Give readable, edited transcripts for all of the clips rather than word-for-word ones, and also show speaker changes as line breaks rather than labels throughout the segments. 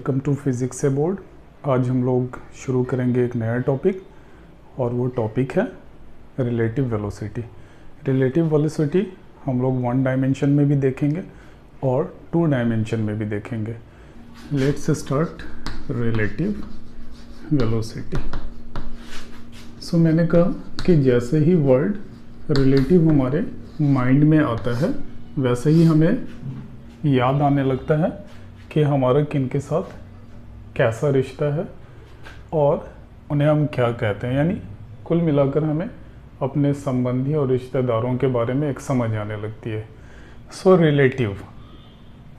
Welcome to physics से board. आज हम लोग शुरू करेंगे एक नया टॉपिक और वो टॉपिक है रिलेटिव वेलोसिटी। रिलेटिव वेलोसिटी हम लोग 1 डायमेंशन में भी देखेंगे और 2 डायमेंशन में भी देखेंगे। Let's start relative velocity. So मैंने कहा कि जैसे ही वर्ड रिलेटिव हमारे माइंड में आता है वैसे ही हमें याद आने लगता है कि हमारा किन के साथ कैसा रिश्ता है और उन्हें हम क्या कहते हैं। यानी कुल मिलाकर हमें अपने संबंधी और रिश्तेदारों के बारे में एक समझ आने लगती है। सो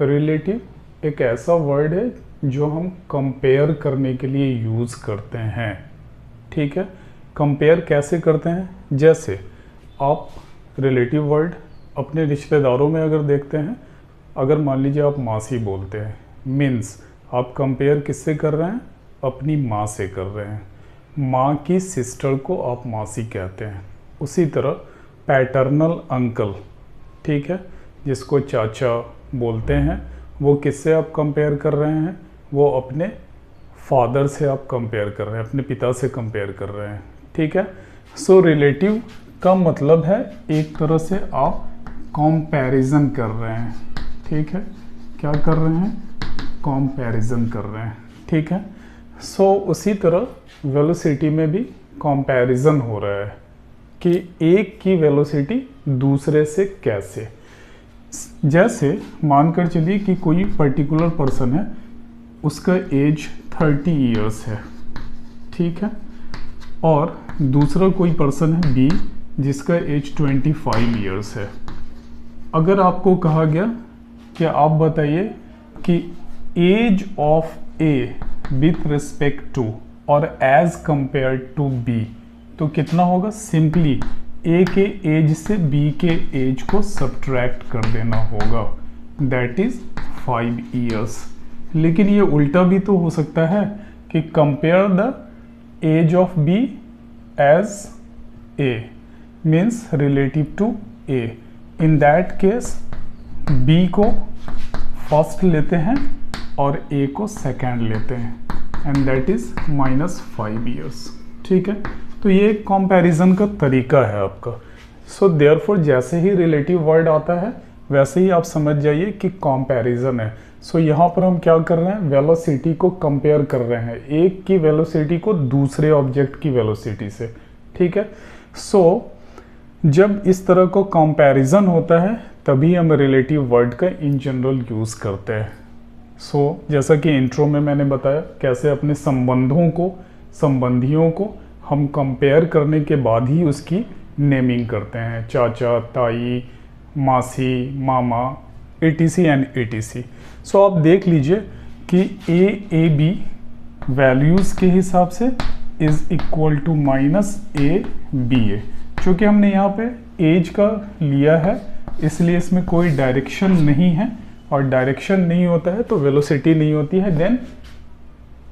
रिलेटिव एक ऐसा वर्ड है जो हम कंपेयर करने के लिए यूज़ करते हैं। ठीक है, कंपेयर कैसे करते हैं? जैसे आप रिलेटिव वर्ड अपने रिश्तेदारों में अगर देखते हैं, अगर मान लीजिए आप मासी बोलते हैं, मीन्स आप कंपेयर किससे कर रहे हैं? अपनी माँ से कर रहे हैं। माँ की सिस्टर को आप मासी कहते हैं। उसी तरह पैटर्नल अंकल, ठीक है, जिसको चाचा बोलते हैं, वो किससे आप कंपेयर कर रहे हैं? वो अपने फादर से आप कंपेयर कर रहे हैं, अपने पिता से कंपेयर कर रहे हैं। ठीक है, सो रिलेटिव का मतलब है एक तरह से आप कंपैरिजन कर रहे हैं। ठीक है, क्या कर रहे हैं? कंपैरिजन कर रहे हैं। ठीक है, सो उसी तरह वेलोसिटी में भी कंपैरिजन हो रहा है कि एक की वेलोसिटी दूसरे से कैसे। जैसे मानकर चलिए कि कोई पर्टिकुलर पर्सन है, उसका एज 30 इयर्स है, ठीक है, और दूसरा कोई पर्सन है बी जिसका एज 25 इयर्स है। अगर आपको कहा गया कि आप बताइए कि age of A with respect to और एज कंपेयर टू बी, तो कितना होगा? सिंपली ए के एज से बी के एज को सब्ट्रैक्ट कर देना होगा, दैट इज 5 इयर्स। लेकिन ये उल्टा भी तो हो सकता है कि compare the age of B age A means relative to A. In that case B को फर्स्ट लेते हैं और ए को सेकेंड लेते हैं एंड दैट इज -5 इयर्स। ठीक है, तो ये एक कंपैरिजन का तरीका है आपका। सो देयरफॉर जैसे ही रिलेटिव वर्ड आता है वैसे ही आप समझ जाइए कि कंपैरिजन है। सो यहाँ पर हम क्या कर रहे हैं? वेलोसिटी को कंपेयर कर रहे हैं, एक की वेलोसिटी को दूसरे ऑब्जेक्ट की वेलोसिटी से। ठीक है, सो जब इस तरह को कंपैरिजन होता है तभी हम रिलेटिव वर्ड का इन जनरल यूज़ करते हैं। सो जैसा कि इंट्रो में मैंने बताया कैसे अपने संबंधियों को हम कंपेयर करने के बाद ही उसकी नेमिंग करते हैं, चाचा, ताई, मासी, मामा, etc एंड etc। सो आप देख लीजिए कि ए बी वैल्यूज़ के हिसाब से इज़ इक्वल टू -a चूँकि हमने यहाँ पे एज का लिया है इसलिए इसमें कोई डायरेक्शन नहीं है, और डायरेक्शन नहीं होता है तो वेलोसिटी नहीं होती है। देन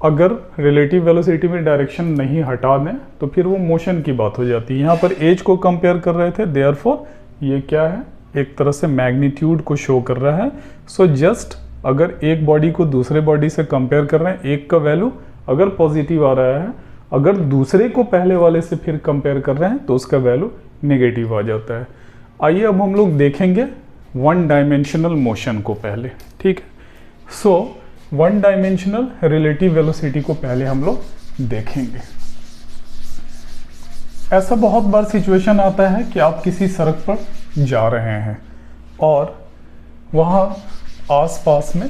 अगर रिलेटिव वेलोसिटी में डायरेक्शन नहीं हटा दें तो फिर वो मोशन की बात हो जाती है। यहाँ पर एज को कंपेयर कर रहे थे, देयरफॉर ये क्या है? एक तरह से मैग्नीट्यूड को शो कर रहा है। सो जस्ट अगर एक बॉडी को दूसरे बॉडी से कंपेयर कर रहे हैं, एक का वैल्यू अगर पॉजिटिव आ रहा है, अगर दूसरे को पहले वाले से फिर कंपेयर कर रहे हैं तो उसका वैल्यू नेगेटिव आ जाता है। आइए अब हम लोग देखेंगे 1 डायमेंशनल मोशन को पहले। ठीक है, सो 1 डायमेंशनल रिलेटिव वेलोसिटी को पहले हम लोग देखेंगे। ऐसा बहुत बार सिचुएशन आता है कि आप किसी सड़क पर जा रहे हैं और वहाँ आसपास में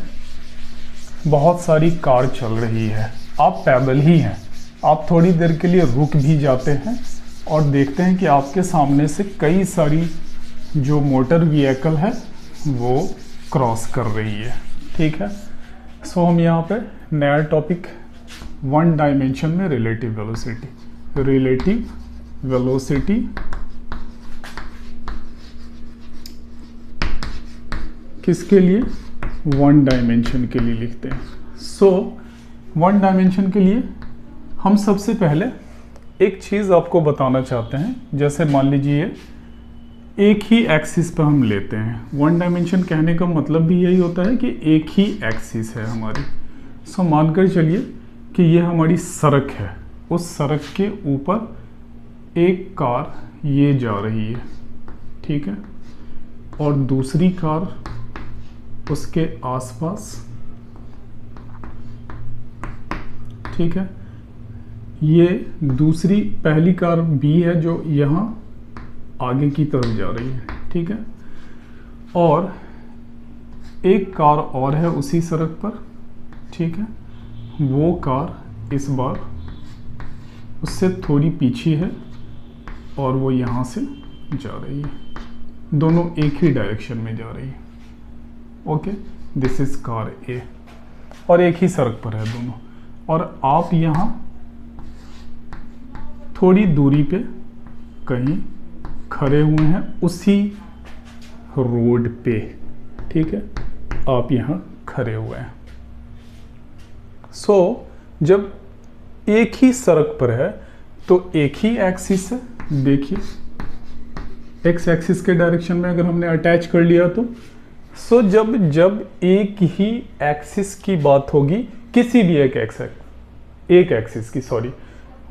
बहुत सारी कार चल रही है, आप पैदल ही हैं। आप थोड़ी देर के लिए रुक भी जाते हैं और देखते हैं कि आपके सामने से कई सारी जो मोटर व्हीकल है वो क्रॉस कर रही है। ठीक है, सो हम यहाँ पे नया टॉपिक 1 डायमेंशन में रिलेटिव वेलोसिटी किसके लिए? 1 डायमेंशन के लिए लिखते हैं। सो 1 डायमेंशन के लिए हम सबसे पहले एक चीज़ आपको बताना चाहते हैं। जैसे मान लीजिए एक ही एक्सिस पर हम लेते हैं। 1 डायमेंशन कहने का मतलब भी यही होता है कि एक ही एक्सिस है हमारी। सो मानकर चलिए कि ये हमारी सड़क है, उस सड़क के ऊपर एक कार ये जा रही है, ठीक है, और दूसरी कार उसके आसपास, ठीक है। ये दूसरी पहली कार बी है जो यहाँ आगे की तरफ जा रही है, ठीक है, और एक कार और है उसी सड़क पर, ठीक है। वो कार इस बार उससे थोड़ी पीछे है और वो यहाँ से जा रही है, दोनों एक ही डायरेक्शन में जा रही है। Okay, this is car A और एक ही सड़क पर है दोनों, और आप यहाँ थोड़ी दूरी पे कहीं खड़े हुए हैं उसी रोड पे, ठीक है, आप यहाँ खड़े हुए हैं। सो जब एक ही सड़क पर है तो एक ही एक्सिस है, देखिए एक्स एक्सिस के डायरेक्शन में अगर हमने अटैच कर लिया तो सो जब एक ही एक्सिस की बात होगी, किसी भी एक एक्सिस की, सॉरी,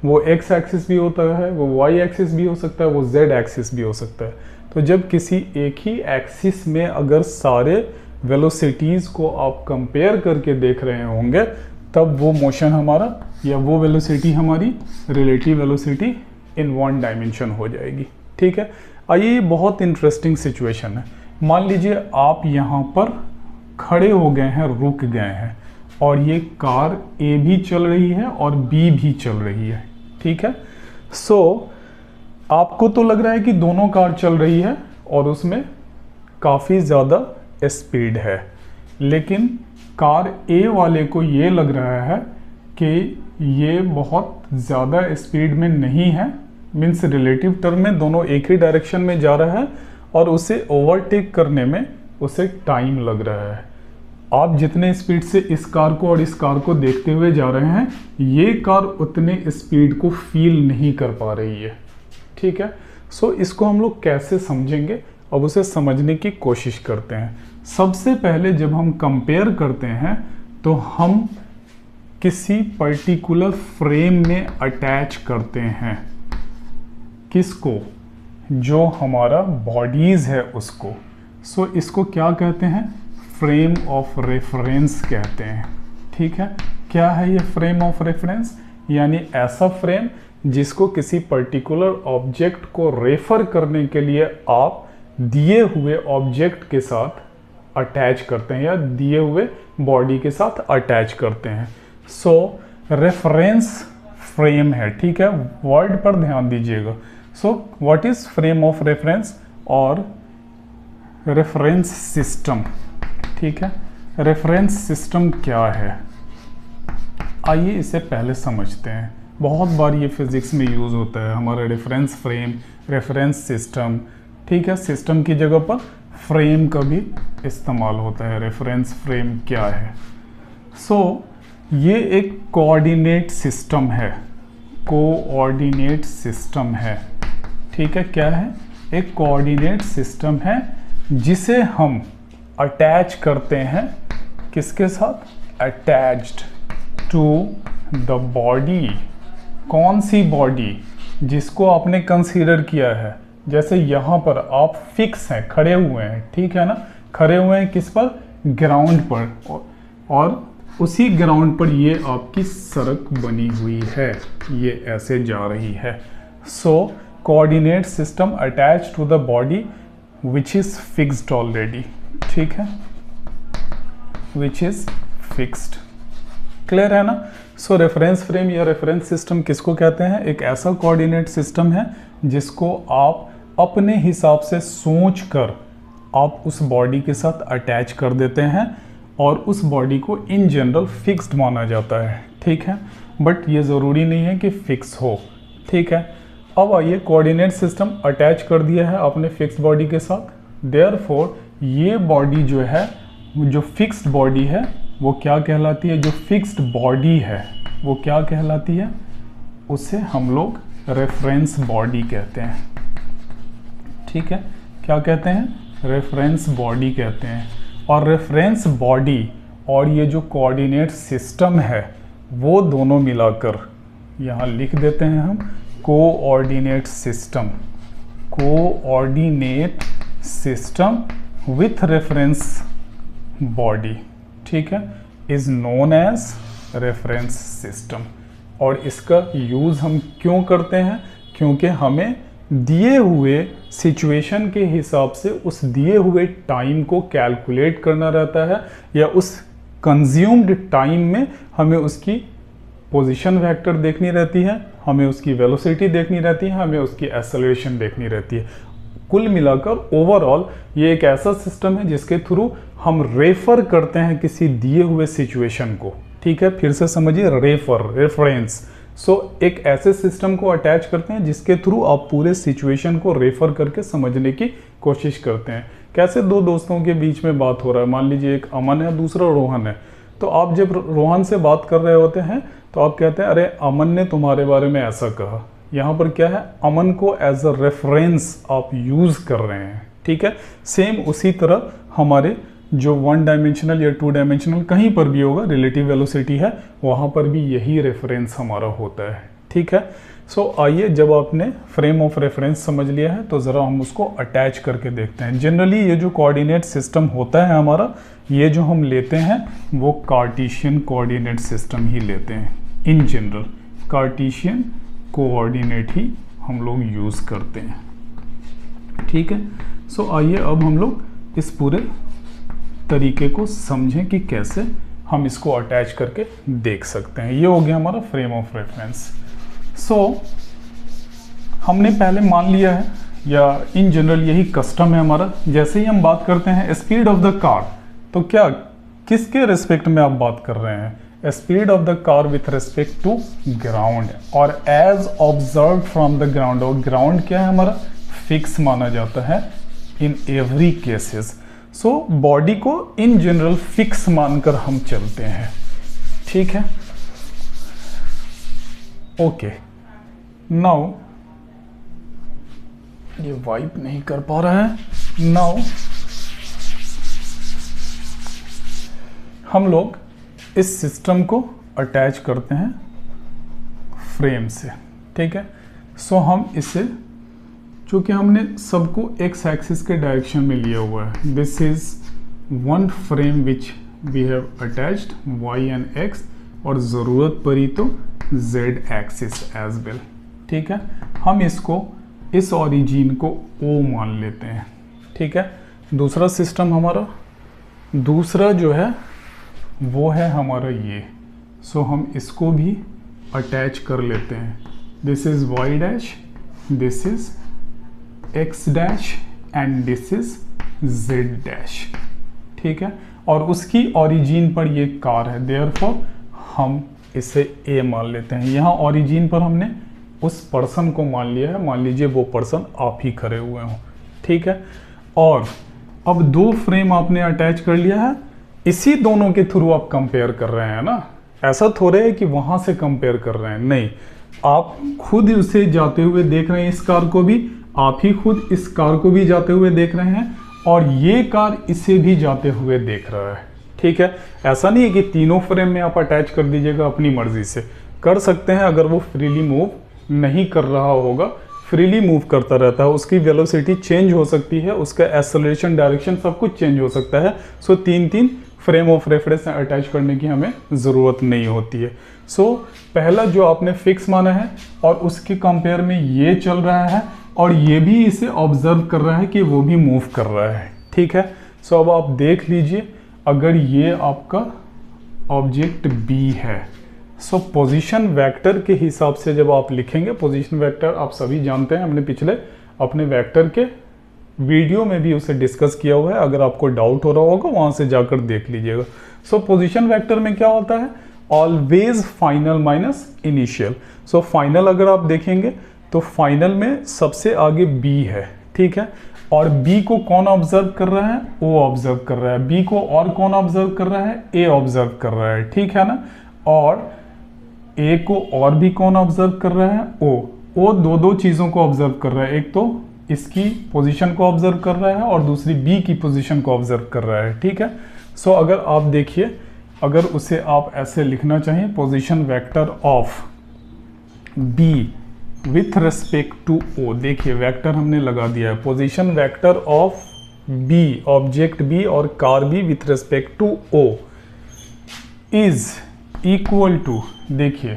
वो एक्स एक्सिस भी होता है, वो वाई एक्सिस भी हो सकता है, वो जेड एक्सिस भी हो सकता है। तो जब किसी एक ही एक्सिस में अगर सारे वेलोसिटीज़ को आप कंपेयर करके देख रहे होंगे, तब वो मोशन हमारा या वो वेलोसिटी हमारी relative velocity in one dimension हो जाएगी, ठीक है। आइए, ये बहुत इंटरेस्टिंग सिचुएशन है। मान लीजिए आप यहाँ पर खड़े हो गए हैं, रुक गए हैं, और ये कार ए भी चल रही है और बी भी चल रही है, ठीक है। सो आपको तो लग रहा है कि दोनों कार चल रही है और उसमें काफ़ी ज़्यादा स्पीड है, लेकिन कार ए वाले को ये लग रहा है कि ये बहुत ज़्यादा स्पीड में नहीं है, मीन्स रिलेटिव टर्म में दोनों एक ही डायरेक्शन में जा रहा है और उसे ओवरटेक करने में उसे टाइम लग रहा है। आप जितने स्पीड से इस कार को और इस कार को देखते हुए जा रहे हैं, ये कार उतने स्पीड को फील नहीं कर पा रही है, ठीक है। सो इसको हम लोग कैसे समझेंगे, अब उसे समझने की कोशिश करते हैं। सबसे पहले जब हम कंपेयर करते हैं तो हम किसी पर्टिकुलर फ्रेम में अटैच करते हैं, किसको, जो हमारा बॉडीज़ है उसको। सो इसको क्या कहते हैं, फ्रेम ऑफ रेफरेंस कहते हैं, ठीक है। क्या है ये फ्रेम ऑफ रेफरेंस, यानी ऐसा फ्रेम जिसको किसी पर्टिकुलर ऑब्जेक्ट को रेफर करने के लिए आप दिए हुए ऑब्जेक्ट के साथ अटैच करते हैं या दिए हुए बॉडी के साथ अटैच करते हैं। सो रेफरेंस फ्रेम है, ठीक है, वर्ड पर ध्यान दीजिएगा। So what is frame of reference और रेफरेंस सिस्टम, ठीक है। रेफरेंस सिस्टम क्या है, आइए इसे पहले समझते हैं। बहुत बार ये फिजिक्स में यूज़ होता है हमारा रेफरेंस फ्रेम, रेफरेंस सिस्टम, ठीक है। सिस्टम की जगह पर फ्रेम का भी इस्तेमाल होता है। रेफरेंस फ्रेम क्या है, सो ये एक कोऑर्डिनेट सिस्टम है, कोऑर्डिनेट सिस्टम है, ठीक है। क्या है, एक कोऑर्डिनेट सिस्टम है जिसे हम अटैच करते हैं, किसके साथ, अटैच्ड टू द बॉडी। कौन सी बॉडी, जिसको आपने कंसीडर किया है। जैसे यहाँ पर आप फिक्स हैं, खड़े हुए हैं, ठीक है ना, खड़े हुए हैं किस पर, ग्राउंड पर, और उसी ग्राउंड पर ये आपकी सड़क बनी हुई है, ये ऐसे जा रही है। So coordinate system attach to the body which is fixed already, ठीक है, विच इज फिक्स्ड। क्लियर है ना। सो रेफरेंस फ्रेम या रेफरेंस सिस्टम किसको कहते हैं, एक ऐसा कोऑर्डिनेट सिस्टम है जिसको आप अपने हिसाब से सोच कर आप उस बॉडी के साथ अटैच कर देते हैं और उस बॉडी को इन जनरल फिक्स्ड माना जाता है, ठीक है। बट ये ज़रूरी नहीं है कि फिक्स हो, ठीक है। अब आइए, कोऑर्डिनेट सिस्टम अटैच कर दिया है आपने फिक्स्ड बॉडी के साथ, देयरफॉर ये बॉडी जो है, जो फिक्स्ड बॉडी है, वो क्या कहलाती है, जो फिक्स्ड बॉडी है वो क्या कहलाती है, उसे हम लोग रेफरेंस बॉडी कहते हैं, ठीक है। क्या कहते हैं, रेफरेंस बॉडी कहते हैं। और रेफरेंस बॉडी और ये जो कोऑर्डिनेट सिस्टम है वो दोनों मिलाकर यहाँ लिख देते हैं हम coordinate system. Coordinate system with reference body, ठीक है, is known as reference system. और इसका यूज़ हम क्यों करते हैं? क्योंकि हमें दिए हुए सिचुएशन के हिसाब से उस दिए हुए टाइम को कैलकुलेट करना रहता है, या उस कंज्यूम्ड टाइम में हमें उसकी पोजीशन वेक्टर देखनी रहती है, हमें उसकी वेलोसिटी देखनी रहती है, हमें उसकी एक्सेलरेशन देखनी रहती है। कुल मिलाकर ओवरऑल ये एक ऐसा सिस्टम है जिसके थ्रू हम रेफर करते हैं किसी दिए हुए सिचुएशन को, ठीक है। फिर से समझिए, रेफरेंस। सो एक ऐसे सिस्टम को अटैच करते हैं जिसके थ्रू आप पूरे सिचुएशन को रेफर करके समझने की कोशिश करते हैं। कैसे दो दोस्तों के बीच में बात हो रहा है, मान लीजिए एक अमन है दूसरा रोहन है, तो आप जब रोहन से बात कर रहे होते हैं तो आप कहते हैं अरे अमन ने तुम्हारे बारे में ऐसा कहा। यहाँ पर क्या है, अमन को एज अ रेफरेंस आप यूज़ कर रहे हैं, ठीक है। सेम उसी तरह हमारे जो 1 डायमेंशनल या 2 डायमेंशनल कहीं पर भी होगा रिलेटिव वेलोसिटी है, वहाँ पर भी यही रेफरेंस हमारा होता है, ठीक है। सो आइए, जब आपने फ्रेम ऑफ रेफरेंस समझ लिया है तो ज़रा हम उसको अटैच करके देखते हैं। जनरली ये जो कोऑर्डिनेट सिस्टम होता है हमारा, ये जो हम लेते हैं वो कार्टेशियन कोऑर्डिनेट सिस्टम ही लेते हैं। इन जनरल कार्टेशियन कोऑर्डिनेट ही हम लोग यूज़ करते हैं, ठीक है। सो आइए अब हम लोग इस पूरे तरीके को समझें कि कैसे हम इसको अटैच करके देख सकते हैं। ये हो गया हमारा फ्रेम ऑफ रेफरेंस। सो हमने पहले मान लिया है, या इन जनरल यही कस्टम है हमारा, जैसे ही हम बात करते हैं स्पीड ऑफ द कार, तो क्या किसके रिस्पेक्ट में आप बात कर रहे हैं? Speed of the car with respect to ground, और as observe from the ground. और ग्राउंड क्या है हमारा? फिक्स माना जाता है in every cases. So body को इन जनरल फिक्स मानकर हम चलते हैं, ठीक है। ओके, नाउ ये वाइप नहीं कर पा रहा है। नाउ हम लोग इस सिस्टम को अटैच करते हैं फ्रेम से, ठीक है। सो हम इसे, चूँकि हमने सबको एक्स एक्सिस के डायरेक्शन में लिया हुआ है, this is one frame which we have attached Y and X, और ज़रूरत पड़ी तो जेड एक्सिस एज वेल, ठीक है। हम इसको, इस ओरिजिन को ओ मान लेते हैं, ठीक है। दूसरा सिस्टम हमारा, दूसरा जो है वो है हमारा ये। सो हम इसको भी अटैच कर लेते हैं। This is Y dash, this is X dash and this is Z dash, ठीक है। और उसकी ओरिजिन पर ये कार है, देयरफॉर हम इसे ए मान लेते हैं। यहाँ ओरिजिन पर हमने उस पर्सन को मान लिया है, मान लीजिए वो पर्सन आप ही खड़े हुए हों, ठीक है। और अब दो फ्रेम आपने अटैच कर लिया है, इसी दोनों के थ्रू आप कंपेयर कर रहे हैं ना। ऐसा थोड़े है कि वहाँ से कंपेयर कर रहे हैं, नहीं, आप खुद उसे जाते हुए देख रहे हैं, इस कार को भी आप ही खुद इस कार को भी जाते हुए देख रहे हैं, और ये कार इसे भी जाते हुए देख रहा है, ठीक है। ऐसा नहीं है कि तीनों फ्रेम में आप अटैच कर दीजिएगा, अपनी मर्जी से कर सकते हैं। अगर वो फ्रीली मूव नहीं कर रहा होगा, फ्रीली मूव करता रहता है, उसकी वेलोसिटी चेंज हो सकती है, उसका एक्सेलरेशन, डायरेक्शन सब कुछ चेंज हो सकता है। सो तीन फ्रेम ऑफ रेफरेंस अटैच करने की हमें ज़रूरत नहीं होती है। सो पहला जो आपने फिक्स माना है और उसके कंपेयर में ये चल रहा है, और ये भी इसे ऑब्जर्व कर रहा है कि वो भी मूव कर रहा है, ठीक है। सो अब आप देख लीजिए, अगर ये आपका ऑब्जेक्ट बी है, सो पोजीशन वेक्टर के हिसाब से जब आप लिखेंगे, पोजीशन वेक्टर आप सभी जानते हैं, हमने पिछले अपने वेक्टर के वीडियो में भी उसे डिस्कस किया हुआ है। अगर आपको डाउट हो रहा होगा वहाँ से जाकर देख लीजिएगा। सो पोजीशन वेक्टर में क्या होता है? Always final minus initial. So final अगर आप देखेंगे तो फाइनल में सबसे आगे बी है, ठीक है। और बी को कौन ऑब्जर्व कर रहा है? ओ ऑब्जर्व कर रहा है। बी को और कौन ऑब्जर्व कर रहा है? ए ऑब्जर्व कर रहा है, ठीक है ना। और ए को और भी कौन ऑब्जर्व कर रहा है? ओ दो चीज़ों को ऑब्जर्व कर रहा है, एक तो इसकी पोजीशन को ऑब्जर्व कर रहा है और दूसरी बी की पोजीशन को ऑब्जर्व कर रहा है, ठीक है। सो अगर आप देखिए अगर उसे आप ऐसे लिखना चाहिए, position vector of B with respect to O, देखिए वेक्टर हमने लगा दिया है, position vector of B, object B और car B with respect to O is equal to, देखिए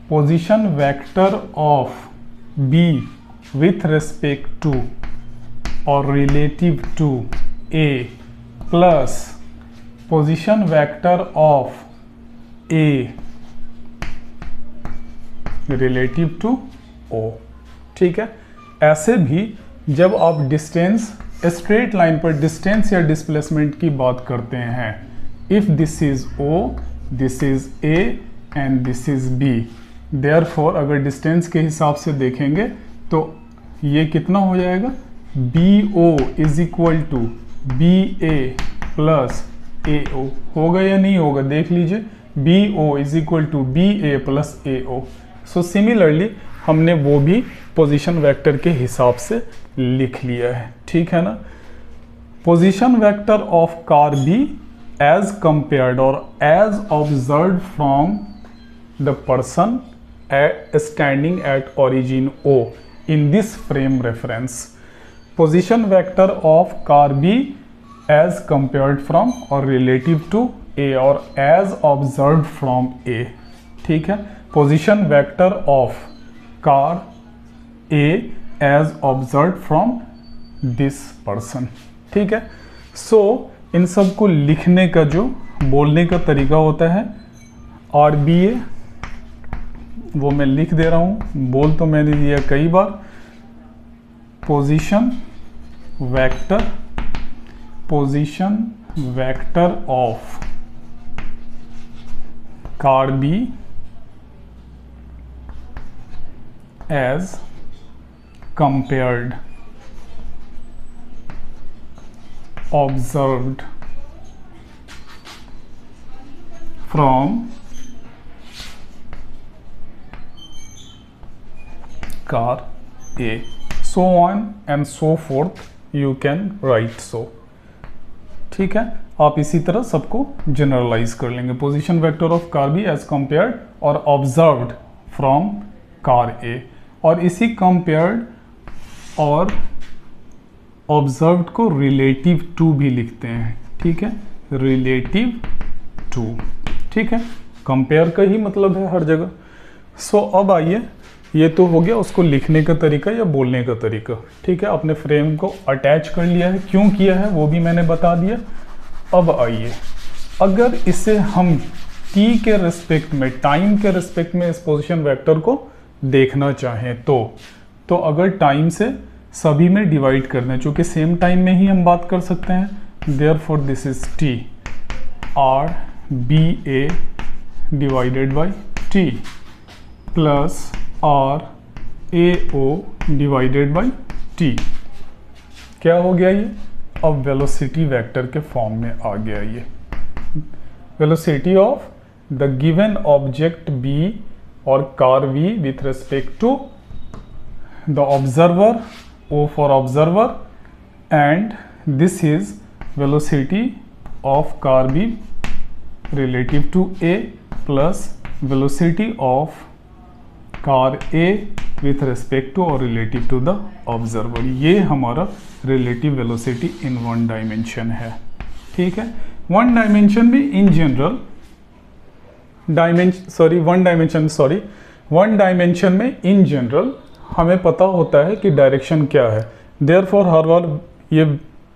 position vector of B with respect to और relative to A plus position vector of A relative to O. ठीक है, ऐसे भी जब आप distance, straight line पर डिस्टेंस या डिस्प्लेसमेंट की बात करते हैं, if this is O, this is A and this is B, therefore अगर डिस्टेंस के हिसाब से देखेंगे तो ये कितना हो जाएगा, B O is equal to B A plus A O, होगा या नहीं होगा देख लीजिए, B O is equal to B A plus A O. So similarly हमने वो भी पोजीशन वेक्टर के हिसाब से लिख लिया है, ठीक है ना। Position vector of car B as compared और as observe from the person standing at origin O in this frame reference, position vector of car B as compared from और रिलेटिव टू ए और as observe from A, ठीक है। Position vector of car A as observe from this person, ठीक है। सो इन सब को लिखने का जो बोलने का तरीका होता है आर बी ए, वो मैं लिख दे रहा हूँ, बोल तो मैंने दिया कई बार, position vector of car B as compared observed from car A, so on and so forth you can write so, ठीक है। आप इसी तरह सबको जनरलाइज कर लेंगे, position vector of car B as compared और ऑब्जर्व्ड फ्रॉम कार ए, और इसी कंपेयर्ड और ऑब्जर्व्ड को रिलेटिव टू भी लिखते हैं, ठीक है, रिलेटिव टू, ठीक है। कंपेयर का ही मतलब है हर जगह। सो अब आइए, ये तो हो गया उसको लिखने का तरीका या बोलने का तरीका, ठीक है। अपने फ्रेम को अटैच कर लिया है, क्यों किया है वो भी मैंने बता दिया। अब आइए, अगर इसे हम t के रिस्पेक्ट में, टाइम के रिस्पेक्ट में इस पोजीशन वेक्टर को देखना चाहें तो अगर टाइम से सभी में डिवाइड करना है, चूँकि सेम टाइम में ही हम बात कर सकते हैं, therefore this is T R B A divided by T plus R A O divided by T. क्या हो गया ये, अब वेलोसिटी वेक्टर के फॉर्म में आ गया ये, velocity of the given object B और car V with respect to the observer, O for observer, and this is velocity of car B relative to A plus velocity of car A with respect to or relative to the observer। ये हमारा relative velocity in one dimension है, ठीक है। One dimension में in general one dimension में in general हमें पता होता है कि डायरेक्शन क्या है, देयरफॉर हर बार ये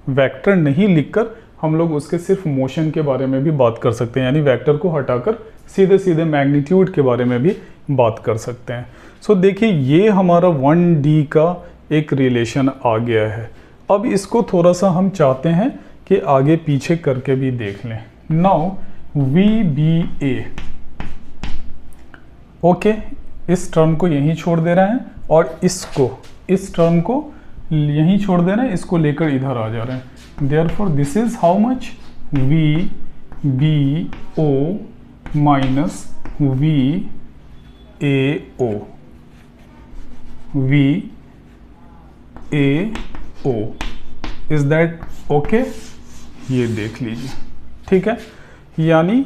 वेक्टर नहीं लिखकर हम लोग उसके सिर्फ मोशन के बारे में भी बात कर सकते हैं, यानी वेक्टर को हटाकर सीधे सीधे मैग्नीट्यूड के बारे में भी बात कर सकते हैं। सो देखिए, ये हमारा 1D का एक रिलेशन आ गया है। अब इसको थोड़ा सा हम चाहते हैं कि आगे पीछे करके भी देख लें। नाउ VBA, ओके, इस टर्म को यहीं छोड़ दे रहे हैं और इस टर्म को यहीं छोड़ दे रहे हैं, इसको लेकर इधर आ जा रहे हैं। Therefore this is how much, VBO minus VAO, is that okay, ये देख लीजिए, ठीक है। यानी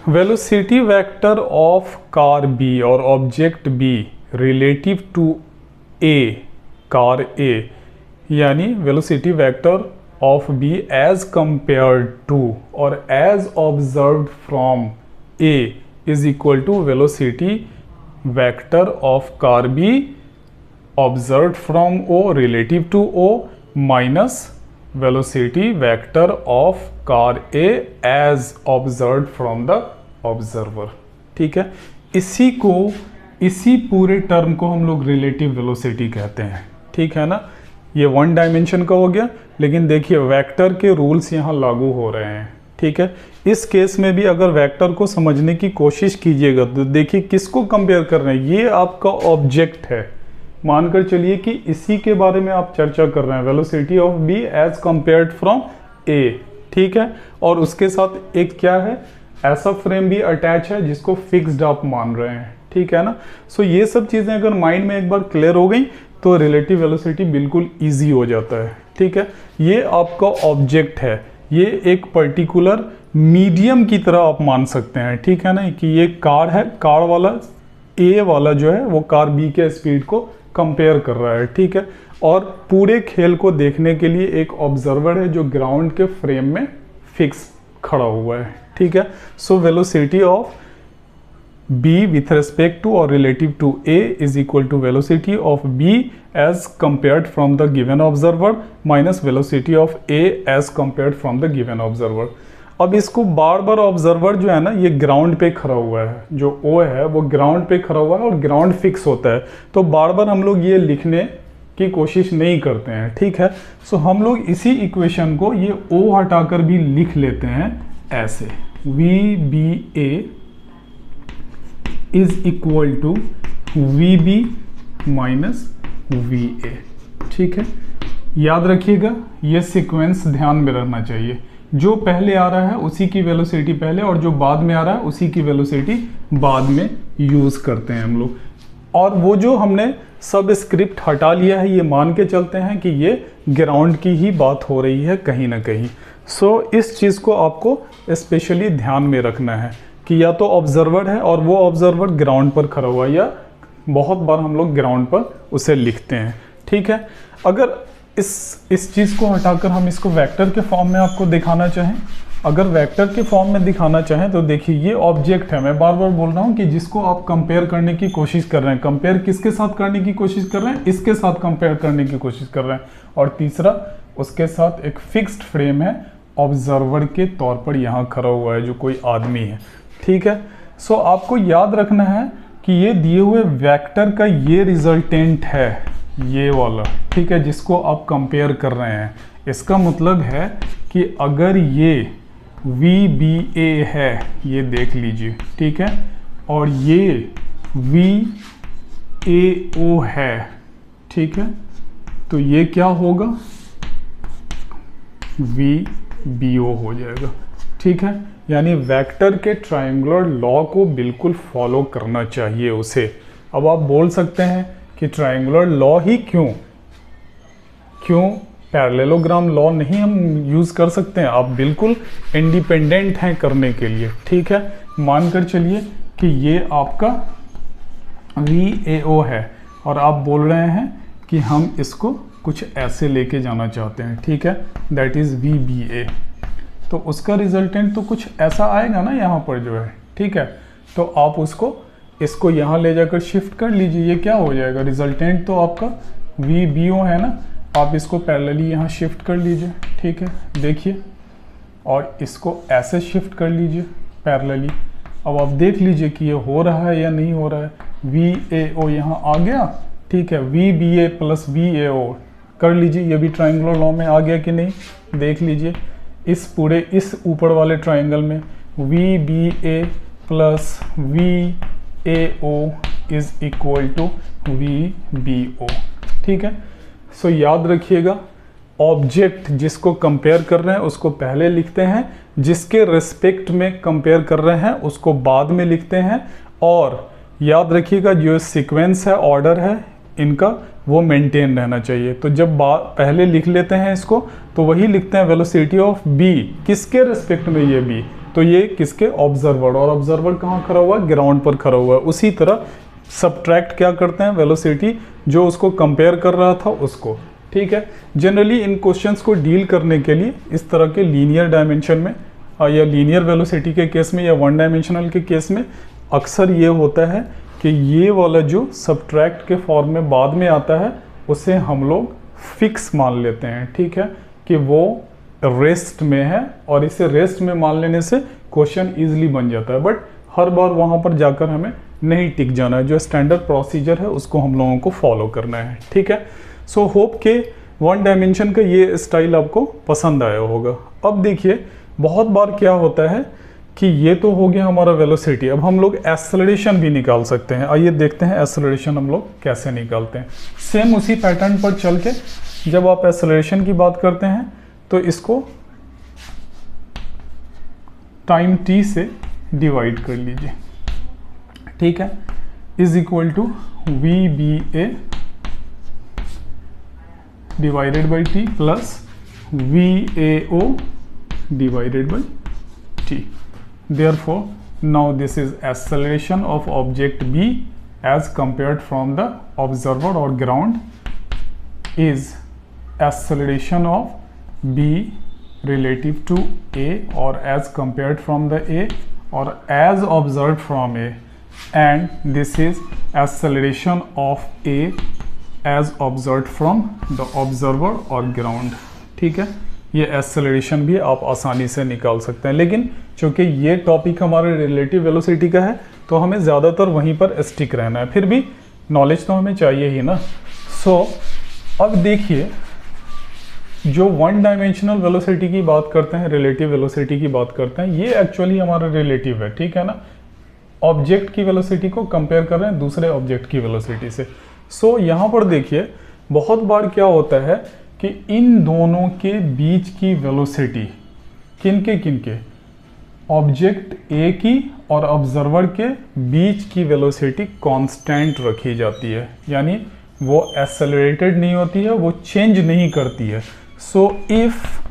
velocity vector of car B और object B relative to A, car A, यानी velocity vector of B as compared to और as observed from A is equal to velocity vector of car B observed from O relative to O minus velocity vector of car A as observed from the observer. ठीक है, इसी पूरे term को हम लोग relative velocity कहते हैं। ठीक है ना, ये वन डायमेंशन का हो गया, लेकिन देखिए वेक्टर के रूल्स यहाँ लागू हो रहे हैं। ठीक है, इस केस में भी अगर वेक्टर को समझने की कोशिश कीजिएगा तो देखिए किसको कंपेयर कर रहे हैं, ये आपका ऑब्जेक्ट है, मानकर चलिए कि इसी के बारे में आप चर्चा कर रहे हैं, velocity of B as compared from A. ठीक है, और उसके साथ एक क्या है, ऐसा फ्रेम भी अटैच है जिसको फिक्स्ड आप मान रहे हैं। ठीक है ना, सो ये सब चीज़ें अगर माइंड में एक बार क्लियर हो गई तो रिलेटिव वेलोसिटी बिल्कुल इजी हो जाता है। ठीक है, ये आपका ऑब्जेक्ट है, ये एक पर्टिकुलर मीडियम की तरह आप मान सकते हैं। ठीक है ना, कि ये कार है, कार वाला ए वाला जो है वो कार बी के स्पीड को कंपेयर कर रहा है। ठीक है, और पूरे खेल को देखने के लिए एक ऑब्जर्वर है जो ग्राउंड के फ्रेम में फिक्स खड़ा हुआ है। ठीक है, so velocity of B with respect to और relative to A is equal to velocity of B as compared from the given observer minus velocity of A as compared from the given observer. अब इसको बार बार observer जो है ना ये ground पे खड़ा हुआ है, जो ओ है वो ग्राउंड पे खड़ा हुआ है और ग्राउंड फिक्स होता है, तो बार बार हम लोग ये लिखने की कोशिश नहीं करते हैं। ठीक है, सो हम लोग इसी इक्वेशन को ये ओ हटाकर भी लिख लेते हैं ऐसे, V B A is equal to V B minus V A. ठीक है, याद रखिएगा ये सीक्वेंस ध्यान में रखना चाहिए, जो पहले आ रहा है उसी की वेलोसिटी पहले और जो बाद में आ रहा है उसी की वेलोसिटी बाद में यूज करते हैं हम लोग। और वो जो हमने सब स्क्रिप्ट हटा लिया है ये मान के चलते हैं कि ये ग्राउंड की ही बात हो रही है कहीं ना कहीं। सो इस चीज़ को आपको स्पेशली ध्यान में रखना है कि या तो ऑब्जर्वर है और वो ऑब्जर्वर ग्राउंड पर खड़ा हुआ है, या बहुत बार हम लोग ग्राउंड पर उसे लिखते हैं। ठीक है, अगर इस चीज़ को हटाकर हम इसको वेक्टर के फॉर्म में आपको दिखाना चाहें, अगर वेक्टर के फॉर्म में दिखाना चाहें तो देखिए ये ऑब्जेक्ट है, मैं बार बार बोल रहा हूँ कि जिसको आप कंपेयर करने की कोशिश कर रहे हैं, कंपेयर किसके साथ करने की कोशिश कर रहे हैं, इसके साथ कंपेयर करने की कोशिश कर रहे हैं, और तीसरा उसके साथ एक फिक्स्ड फ्रेम है ऑब्जर्वर के तौर पर यहाँ खड़ा हुआ है जो कोई आदमी है। ठीक है, सो आपको याद रखना है कि ये दिए हुए वेक्टर का ये रिजल्टेंट है, ये वाला। ठीक है, जिसको आप कंपेयर कर रहे हैं, इसका मतलब है कि अगर ये वी बी ए है, ये देख लीजिए। ठीक है, और ये वी ए ओ है। ठीक है, तो ये क्या होगा, वी बी ओ हो जाएगा। ठीक है, यानी वेक्टर के ट्रायंगुलर लॉ को बिल्कुल फॉलो करना चाहिए उसे। अब आप बोल सकते हैं कि ट्रायंगुलर लॉ ही क्यों पैरेललोग्राम लॉ नहीं हम यूज़ कर सकते हैं? आप बिल्कुल इंडिपेंडेंट हैं करने के लिए। ठीक है, मानकर चलिए कि ये आपका VAO है और आप बोल रहे हैं कि हम इसको कुछ ऐसे लेके जाना चाहते हैं। ठीक है, दैट इज़ VBA, तो उसका रिजल्टेंट तो कुछ ऐसा आएगा ना यहाँ पर जो है। ठीक है, तो आप इसको यहाँ ले जाकर शिफ्ट कर लीजिए, ये क्या हो जाएगा, रिजल्टेंट तो आपका VBO है ना, आप इसको पैरेलली यहाँ शिफ्ट कर लीजिए। ठीक है, देखिए, और इसको ऐसे शिफ्ट कर लीजिए पैरेलली। अब आप देख लीजिए कि ये हो रहा है या नहीं हो रहा है। VAO यहाँ आ गया। ठीक है, VBA प्लस VAO कर लीजिए, ये भी ट्रायंगुलर लॉ में आ गया कि नहीं, देख लीजिए। इस ऊपर वाले ट्रायंगल में VBA plus VAO is equal to VBO। ठीक है, सो याद रखिएगा, ऑब्जेक्ट जिसको कंपेयर कर रहे हैं उसको पहले लिखते हैं, जिसके रिस्पेक्ट में कंपेयर कर रहे हैं उसको बाद में लिखते हैं, और याद रखिएगा जो सीक्वेंस है, ऑर्डर है इनका, वो मेंटेन रहना चाहिए। तो जब पहले लिख लेते हैं इसको तो वही लिखते हैं वेलोसिटी ऑफ बी, किसके रिस्पेक्ट में, ये बी तो ये किसके, ऑब्जर्वर, और ऑब्जर्वर कहाँ खड़ा हुआ है, ग्राउंड पर खड़ा हुआ है। उसी तरह सब्ट्रैक्ट क्या करते हैं, वेलोसिटी जो उसको कंपेयर कर रहा था उसको, ठीक है। जनरली इन क्वेश्चंस को डील करने के लिए इस तरह के लीनियर डायमेंशन में या लीनियर वेलोसिटी के केस में या वन डायमेंशनल के केस में अक्सर ये होता है कि ये वाला जो सब्ट्रैक्ट के फॉर्म में बाद में आता है उसे हम लोग फिक्स मान लेते हैं, ठीक है, कि वो रेस्ट में है, और इसे रेस्ट में मान लेने से क्वेश्चन इजीली बन जाता है। बट हर बार वहाँ पर जाकर हमें नहीं टिक जाना है, जो स्टैंडर्ड प्रोसीजर है उसको हम लोगों को फॉलो करना है, ठीक है। सो होप के वन डायमेंशन का ये स्टाइल आपको पसंद आया होगा। अब देखिए बहुत बार क्या होता है कि ये तो हो गया हमारा वेलोसिटी, अब हम लोग एक्सेलरेशन भी निकाल सकते हैं। आइए देखते हैं एक्सेलरेशन हम लोग कैसे निकालते हैं। सेम उसी पैटर्न पर चल के जब आप एक्सेलरेशन की बात करते हैं तो इसको टाइम t से डिवाइड कर लीजिए, ठीक है, is equal to VBA divided by t plus VAO divided by t। Therefore, now this is acceleration of object B as compared from the observer or ground is acceleration of B relative to A or as compared from the A or as observed from A, and this is acceleration of A as observed from the observer or ground, ठीक है। ये acceleration भी आप आसानी से निकाल सकते हैं, लेकिन चूंकि ये टॉपिक हमारे रिलेटिव वेलोसिटी का है तो हमें ज़्यादातर वहीं पर स्टिक रहना है, फिर भी नॉलेज तो हमें चाहिए ही ना। सो अब देखिए जो वन डायमेंशनल वेलोसिटी की बात करते हैं, रिलेटिव वेलोसिटी की बात करते हैं, ये एक्चुअली हमारा रिलेटिव है, ठीक है ना। ऑब्जेक्ट की वेलोसिटी को कंपेयर कर रहे हैं दूसरे ऑब्जेक्ट की वेलोसिटी से। सो यहाँ पर देखिए बहुत बार क्या होता है कि इन दोनों के बीच की वेलोसिटी किनके ऑब्जेक्ट ए की और ऑब्जर्वर के बीच की वेलोसिटी कांस्टेंट रखी जाती है, यानी वो एक्सेलरेटेड नहीं होती है, वो चेंज नहीं करती है। So if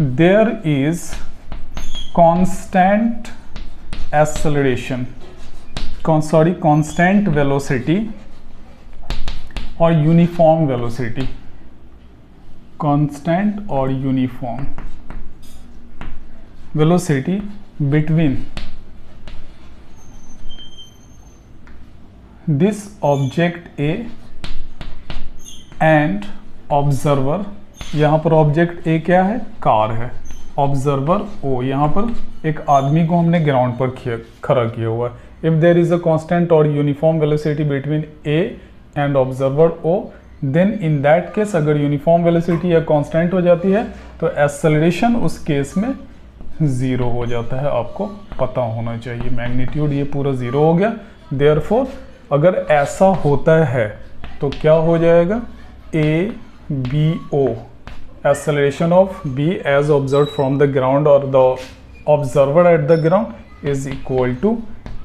there is constant acceleration, constant velocity और यूनिफॉर्म वेलोसिटी, कांस्टेंट और uniform velocity between this object A and observer, यहाँ पर ऑब्जेक्ट ए क्या है, कार है, ऑब्जर्वर ओ, यहाँ पर एक आदमी को हमने ग्राउंड पर खड़ा किया हुआ है। If there is a constant और uniform velocity between A and observer O, then in that case अगर यूनिफॉर्म वेलोसिटी या कांस्टेंट हो जाती है तो एक्सेलरेशन उस केस में ज़ीरो हो जाता है, आपको पता होना चाहिए। मैग्नीट्यूड ये पूरा ज़ीरो हो गया। देयरफॉर अगर ऐसा होता है तो क्या हो जाएगा, A B O, acceleration of B as observe from the ground और the observer at the ground is equal to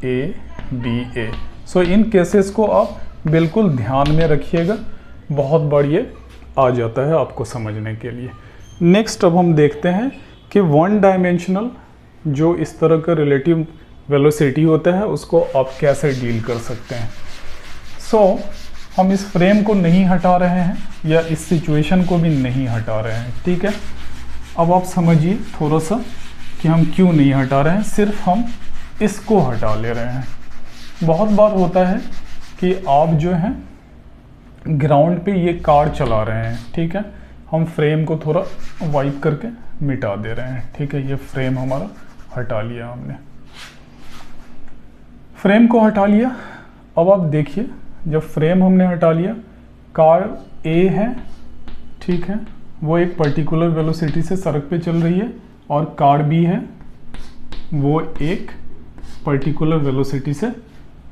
A B A. So in cases को आप बिल्कुल ध्यान में रखिएगा, बहुत बार ये आ जाता है आपको समझने के लिए। नेक्स्ट अब हम देखते हैं कि वन डायमेंशनल जो इस तरह का रिलेटिव वेलोसिटी होता है उसको आप कैसे डील कर सकते हैं। सो हम इस फ्रेम को नहीं हटा रहे हैं या इस सिचुएशन को भी नहीं हटा रहे हैं, ठीक है। अब आप समझिए थोड़ा सा कि हम क्यों नहीं हटा रहे हैं, सिर्फ हम इसको हटा ले रहे हैं। बहुत बार होता है कि आप जो है ग्राउंड पे ये कार चला रहे हैं, ठीक है, हम फ्रेम को थोड़ा वाइप करके मिटा दे रहे हैं, ठीक है। ये फ्रेम हमारा हटा लिया हमने, फ्रेम को हटा लिया। अब आप देखिए जब फ्रेम हमने हटा लिया, कार ए है, ठीक है, वो एक पर्टिकुलर वेलोसिटी से सड़क पे चल रही है, और कार बी है वो एक पर्टिकुलर वेलोसिटी से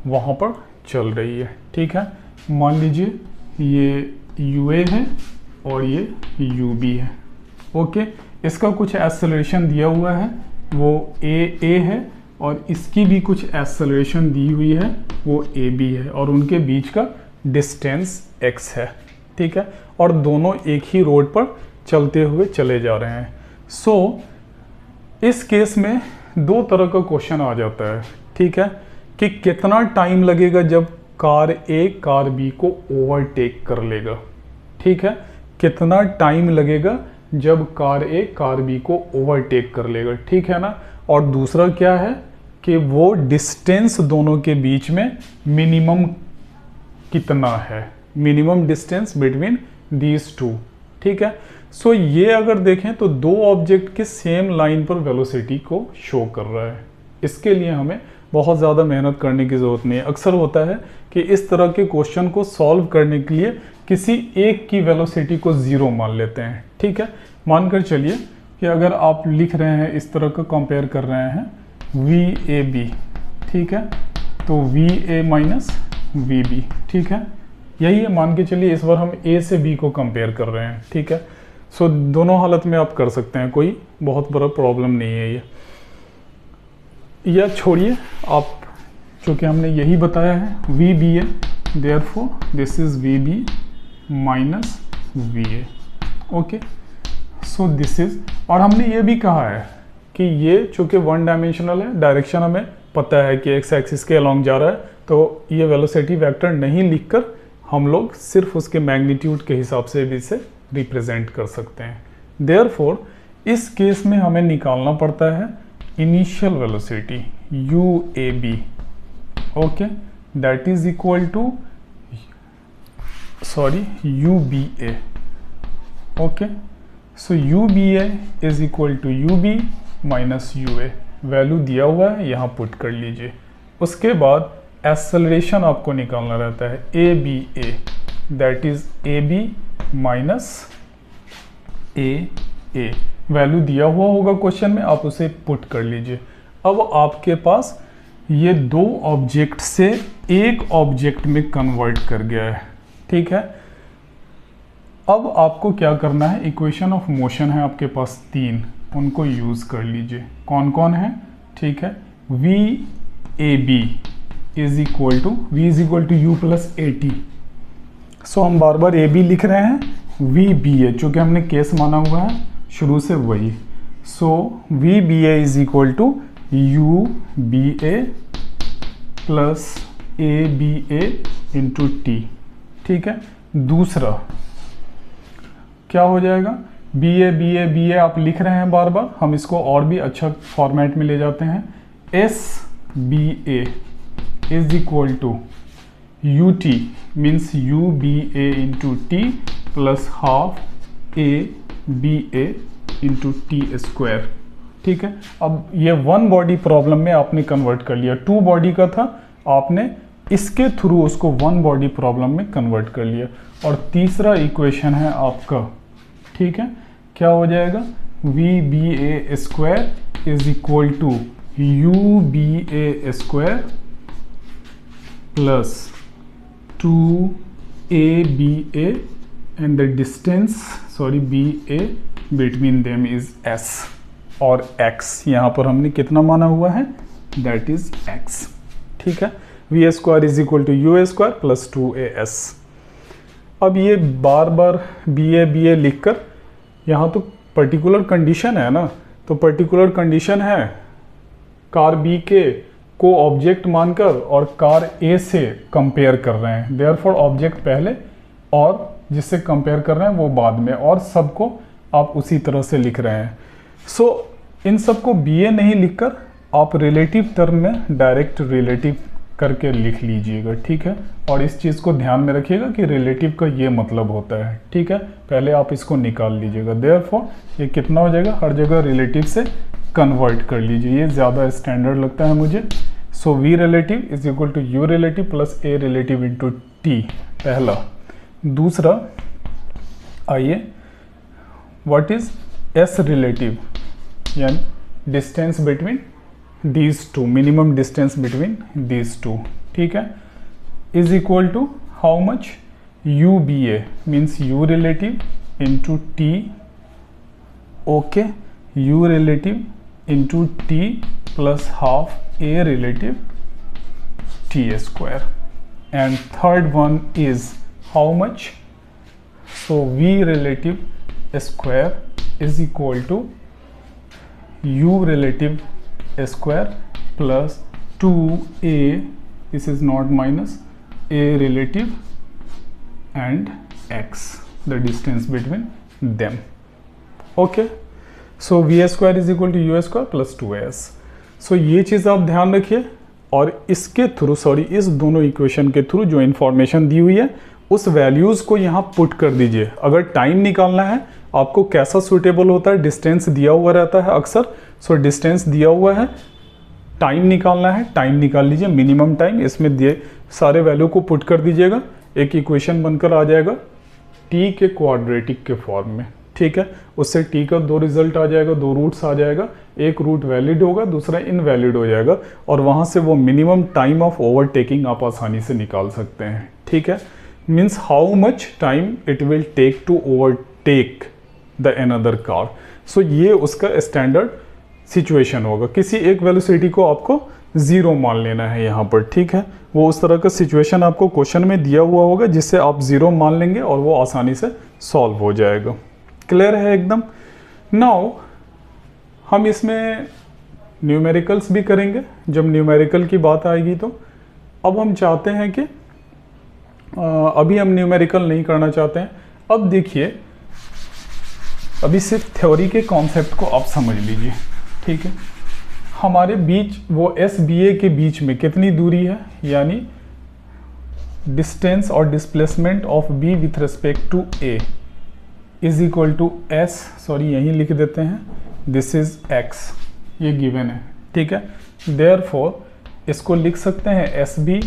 वहाँ पर चल रही है, ठीक है। मान लीजिए ये UA है और ये UB है, ओके। इसका कुछ एक्सेलरेशन दिया हुआ है, वो AA है, और इसकी भी कुछ एक्सेलरेशन दी हुई है, वो AB है, और उनके बीच का डिस्टेंस x है, ठीक है, और दोनों एक ही रोड पर चलते हुए चले जा रहे हैं। सो इस केस में दो तरह का क्वेश्चन आ जाता है, ठीक है, कि कितना टाइम लगेगा जब कार ए कार बी को ओवरटेक कर लेगा, ठीक है, कितना टाइम लगेगा जब कार ए कार बी को ओवरटेक कर लेगा, ठीक है ना। और दूसरा क्या है कि वो डिस्टेंस दोनों के बीच में मिनिमम कितना है, minimum distance between these two, ठीक है। सो ये अगर देखें तो दो ऑब्जेक्ट के सेम लाइन पर वेलोसिटी को शो कर रहा है। इसके लिए हमें बहुत ज़्यादा मेहनत करने की ज़रूरत नहीं है। अक्सर होता है कि इस तरह के क्वेश्चन को सॉल्व करने के लिए किसी एक की वेलोसिटी को ज़ीरो मान लेते हैं, ठीक है। मानकर चलिए कि अगर आप लिख रहे हैं, इस तरह का कंपेयर कर रहे हैं वी ए बी, ठीक है, तो V A minus V B, ठीक है, यही है। मान के चलिए इस बार हम ए से बी को कंपेयर कर रहे हैं, ठीक है। सो दोनों हालत में आप कर सकते हैं, कोई बहुत बड़ा प्रॉब्लम नहीं है ये। या छोड़िए आप, चूँकि हमने यही बताया है V B A, therefore this is V B minus V A, okay. So this is, और हमने ये भी कहा है कि ये चूँकि वन डायमेंशनल है, डायरेक्शन हमें पता है कि एक्स एक्सिस के अलॉन्ग जा रहा है, तो ये वेलोसिटी वेक्टर नहीं लिखकर हम लोग सिर्फ उसके मैग्नीट्यूड के हिसाब से भी इसे रिप्रेजेंट कर सकते हैं। देयरफॉर इस केस में हमें निकालना पड़ता है initial velocity U A B, okay, that is equal to U B A, okay. So U B A is equal to U B minus U A, value दिया हुआ है, यहाँ पुट कर लीजिए। उसके बाद एक्सेलरेशन आपको निकालना रहता है A B A, that is A B minus A, value दिया हुआ होगा क्वेश्चन में, आप उसे पुट कर लीजिए। अब आपके पास ये दो ऑब्जेक्ट से एक ऑब्जेक्ट में कन्वर्ट कर गया है, ठीक है। अब आपको क्या करना है, इक्वेशन ऑफ मोशन है आपके पास तीन, उनको यूज कर लीजिए। कौन कौन है, ठीक है, V A B is equal to V is equal to U plus A T. So हम बार बार ए बी लिख रहे हैं, वी बी ए चूँकि हमने केस माना हुआ है शुरू से वही। So V B A is equal to U B A plus A B A into T, ठीक है। दूसरा क्या हो जाएगा, बी ए आप लिख रहे हैं बार बार, हम इसको और भी अच्छा फॉर्मेट में ले जाते हैं। S B A is equal to U T means U B A into T plus half A B A into T square, ठीक है। अब ये वन बॉडी प्रॉब्लम में आपने कन्वर्ट कर लिया, टू बॉडी का था, आपने इसके थ्रू उसको वन बॉडी प्रॉब्लम में कन्वर्ट कर लिया। और तीसरा इक्वेशन है आपका, ठीक है, क्या हो जाएगा, V B A square is equal to U B A square plus 2ab and the distance ba between them is s और x यहाँ पर हमने कितना माना हुआ है, that is x, ठीक है। V square is equal to U square plus 2as। अब ये बार बार बी ए लिखकर, यहाँ तो पर्टिकुलर कंडीशन है ना, तो पर्टिकुलर कंडीशन है कार बी के को ऑब्जेक्ट मानकर और कार ए से कंपेयर कर रहे हैं, देयरफॉर ऑब्जेक्ट पहले और जिससे कंपेयर कर रहे हैं वो बाद में, और सबको आप उसी तरह से लिख रहे हैं। सो इन सबको बी ए नहीं लिखकर आप रिलेटिव टर्म में डायरेक्ट रिलेटिव करके लिख लीजिएगा, ठीक है। और इस चीज़ को ध्यान में रखिएगा कि रिलेटिव का ये मतलब होता है, ठीक है। पहले आप इसको निकाल लीजिएगा, देयरफॉर ये कितना हो जाएगा, हर जगह रिलेटिव से कन्वर्ट कर लीजिए, ये ज़्यादा स्टैंडर्ड लगता है मुझे। So V relative is equal to U relative plus A relative into T, पहला। दूसरा आइए, व्हाट इज एस रिलेटिव, यानी distance between these two, minimum distance between these two, ठीक है, is equal to how much, U B A means U relative into T, okay, U relative into t plus half a relative t square, and third one is how much, so v relative square is equal to u relative square plus 2a, this is not minus, a relative and x, the distance between them. Okay, so v square is equal to u square plus 2as. So ये चीज़ आप ध्यान रखिए, और इसके through, sorry, इस दोनों equation के through जो इन्फॉर्मेशन दी हुई है उस वैल्यूज़ को यहाँ पुट कर दीजिए। अगर टाइम निकालना है आपको कैसा सूटेबल होता है, डिस्टेंस दिया हुआ रहता है अक्सर, सो डिस्टेंस दिया हुआ है, टाइम निकालना है, टाइम निकाल लीजिए, मिनिमम टाइम, इसमें दिए सारे वैल्यू को पुट कर दीजिएगा, एक इक्वेशन बनकर आ जाएगा t के क्वाड्रेटिक के फॉर्म में। ठीक है, उससे t का 2 रिजल्ट आ जाएगा, 2 रूट्स आ जाएगा, एक रूट वैलिड होगा, दूसरा इनवैलिड हो जाएगा, और वहाँ से वो मिनिमम टाइम ऑफ ओवरटेकिंग आप आसानी से निकाल सकते हैं। ठीक है, means how much time it will take to overtake the another car. So ये उसका स्टैंडर्ड सिचुएशन होगा। किसी एक वेलोसिटी को आपको 0 मान लेना है यहाँ पर। ठीक है, वो उस तरह का सिचुएशन आपको क्वेश्चन में दिया हुआ होगा जिससे आप 0 मान लेंगे और वो आसानी से सॉल्व हो जाएगा। क्लियर है एकदम। नाउ हम इसमें न्यूमेरिकल्स भी करेंगे जब न्यूमेरिकल की बात आएगी। तो अब हम चाहते हैं कि अभी हम न्यूमेरिकल नहीं करना चाहते हैं। अब देखिए, अभी सिर्फ थ्योरी के कॉन्सेप्ट को आप समझ लीजिए। ठीक है, हमारे बीच वो एस बी ए के बीच में कितनी दूरी है, यानी डिस्टेंस और displacement of B with respect to A is equal to S, sorry यहीं लिख देते हैं, दिस इज एक्स, ये गिवन है। ठीक है, देयरफॉर इसको लिख सकते हैं S B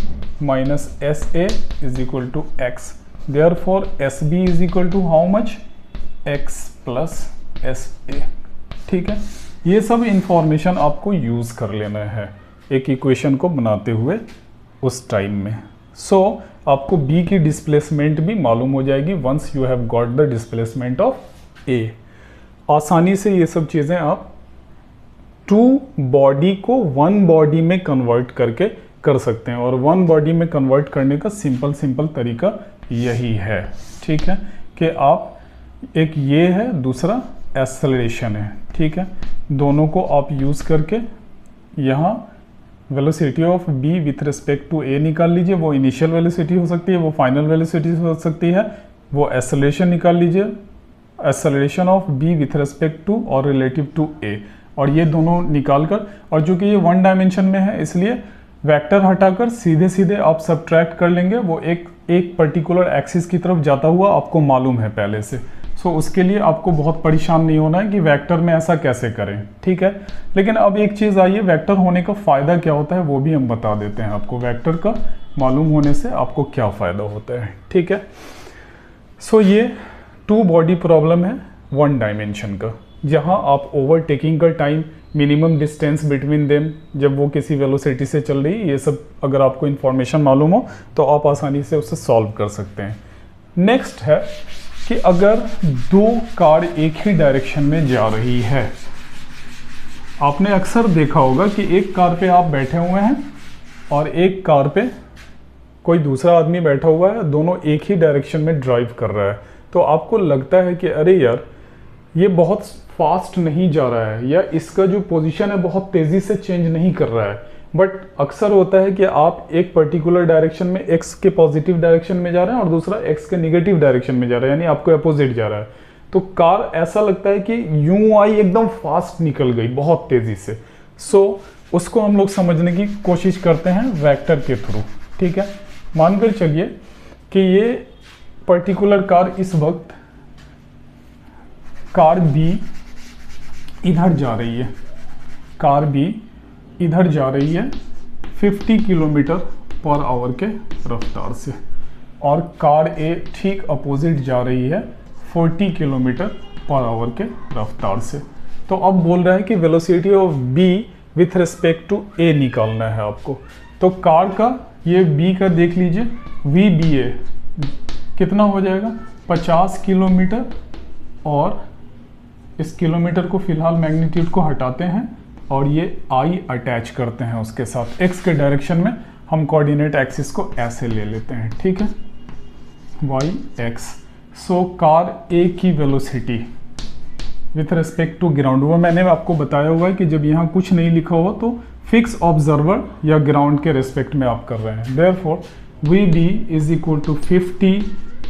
minus S A is equal to X. Therefore S B is equal to how much, X plus S A. ठीक है, ये सब इंफॉर्मेशन आपको यूज़ कर लेना है एक इक्वेशन को बनाते हुए उस टाइम में। सो आपको B की डिस्प्लेसमेंट भी मालूम हो जाएगी once you have got the displacement of A। आसानी से ये सब चीज़ें आप 2 बॉडी को 1 बॉडी में कन्वर्ट करके कर सकते हैं, और 1 बॉडी में कन्वर्ट करने का सिंपल तरीका यही है। ठीक है, कि आप एक ये है, दूसरा एक्सेलरेशन है। ठीक है, दोनों को आप यूज़ करके यहाँ velocity of B with respect to A निकाल लीजिए। वो इनिशियल वेलोसिटी हो सकती है, वो फाइनल वेलोसिटी हो सकती है। वो एक्सेलरेशन निकाल लीजिए, acceleration of B with respect to और रिलेटिव टू ए, और ये दोनों निकाल कर, और चूँकि ये 1 डायमेंशन में है इसलिए वेक्टर हटाकर सीधे आप सब्ट्रैक्ट कर लेंगे। वो एक पर्टिकुलर एक्सिस की तरफ जाता हुआ आपको मालूम है पहले से। सो उसके लिए आपको बहुत परेशान नहीं होना है कि वेक्टर में ऐसा कैसे करें। ठीक है, लेकिन अब एक चीज़ आइए, वेक्टर होने का फ़ायदा क्या होता है वो भी हम बता देते हैं आपको। वेक्टर का मालूम होने से आपको क्या फ़ायदा होता है। ठीक है, सो ये 2 बॉडी प्रॉब्लम है 1 डायमेंशन का, जहाँ आप ओवरटेकिंग का time, minimum distance between them जब वो किसी वेलोसिटी से चल रही है, ये सब अगर आपको इन्फॉर्मेशन मालूम हो तो आप आसानी से उसे सॉल्व कर सकते हैं। नेक्स्ट है कि अगर 2 कार एक ही डायरेक्शन में जा रही है, आपने अक्सर देखा होगा कि एक कार पे आप बैठे हुए हैं और एक कार पे कोई दूसरा आदमी बैठा हुआ है, दोनों एक ही डायरेक्शन में ड्राइव कर रहा है। तो आपको लगता है कि अरे यार ये बहुत फास्ट नहीं जा रहा है, या इसका जो पोजीशन है बहुत तेज़ी से चेंज नहीं कर रहा है। बट अक्सर होता है कि आप एक पर्टिकुलर डायरेक्शन में x के पॉजिटिव डायरेक्शन में जा रहे हैं और दूसरा x के नेगेटिव डायरेक्शन में जा रहा है, यानी आपको अपोजिट जा रहा है। तो कार ऐसा लगता है कि यूं आई एकदम फास्ट निकल गई बहुत तेज़ी से। सो उसको हम लोग समझने की कोशिश करते हैं वेक्टर के थ्रू। ठीक है, मानकर चलिए कि ये पर्टिकुलर कार इस वक्त कार B इधर जा रही है, कार B इधर जा रही है 50 किलोमीटर पर आवर के रफ्तार से, और कार A ठीक अपोजिट जा रही है 40 किलोमीटर पर आवर के रफ्तार से। तो अब बोल रहा है कि velocity of B with respect to A निकालना है आपको। तो कार का ये B का देख लीजिए, VBA कितना हो जाएगा 50 किलोमीटर, और इस किलोमीटर को फिलहाल मैग्नीट्यूड को हटाते हैं और ये I अटैच करते हैं उसके साथ। X के डायरेक्शन में हम कोऑर्डिनेट एक्सिस को ऐसे ले लेते हैं। ठीक है, y x। So car A की velocity with respect to ground. वो मैंने आपको बताया हुआ है कि जब यहाँ कुछ नहीं लिखा हो तो फिक्स ऑब्जर्वर या ग्राउंड के रिस्पेक्ट में आप कर रहे हैं। Therefore V B is equal to 50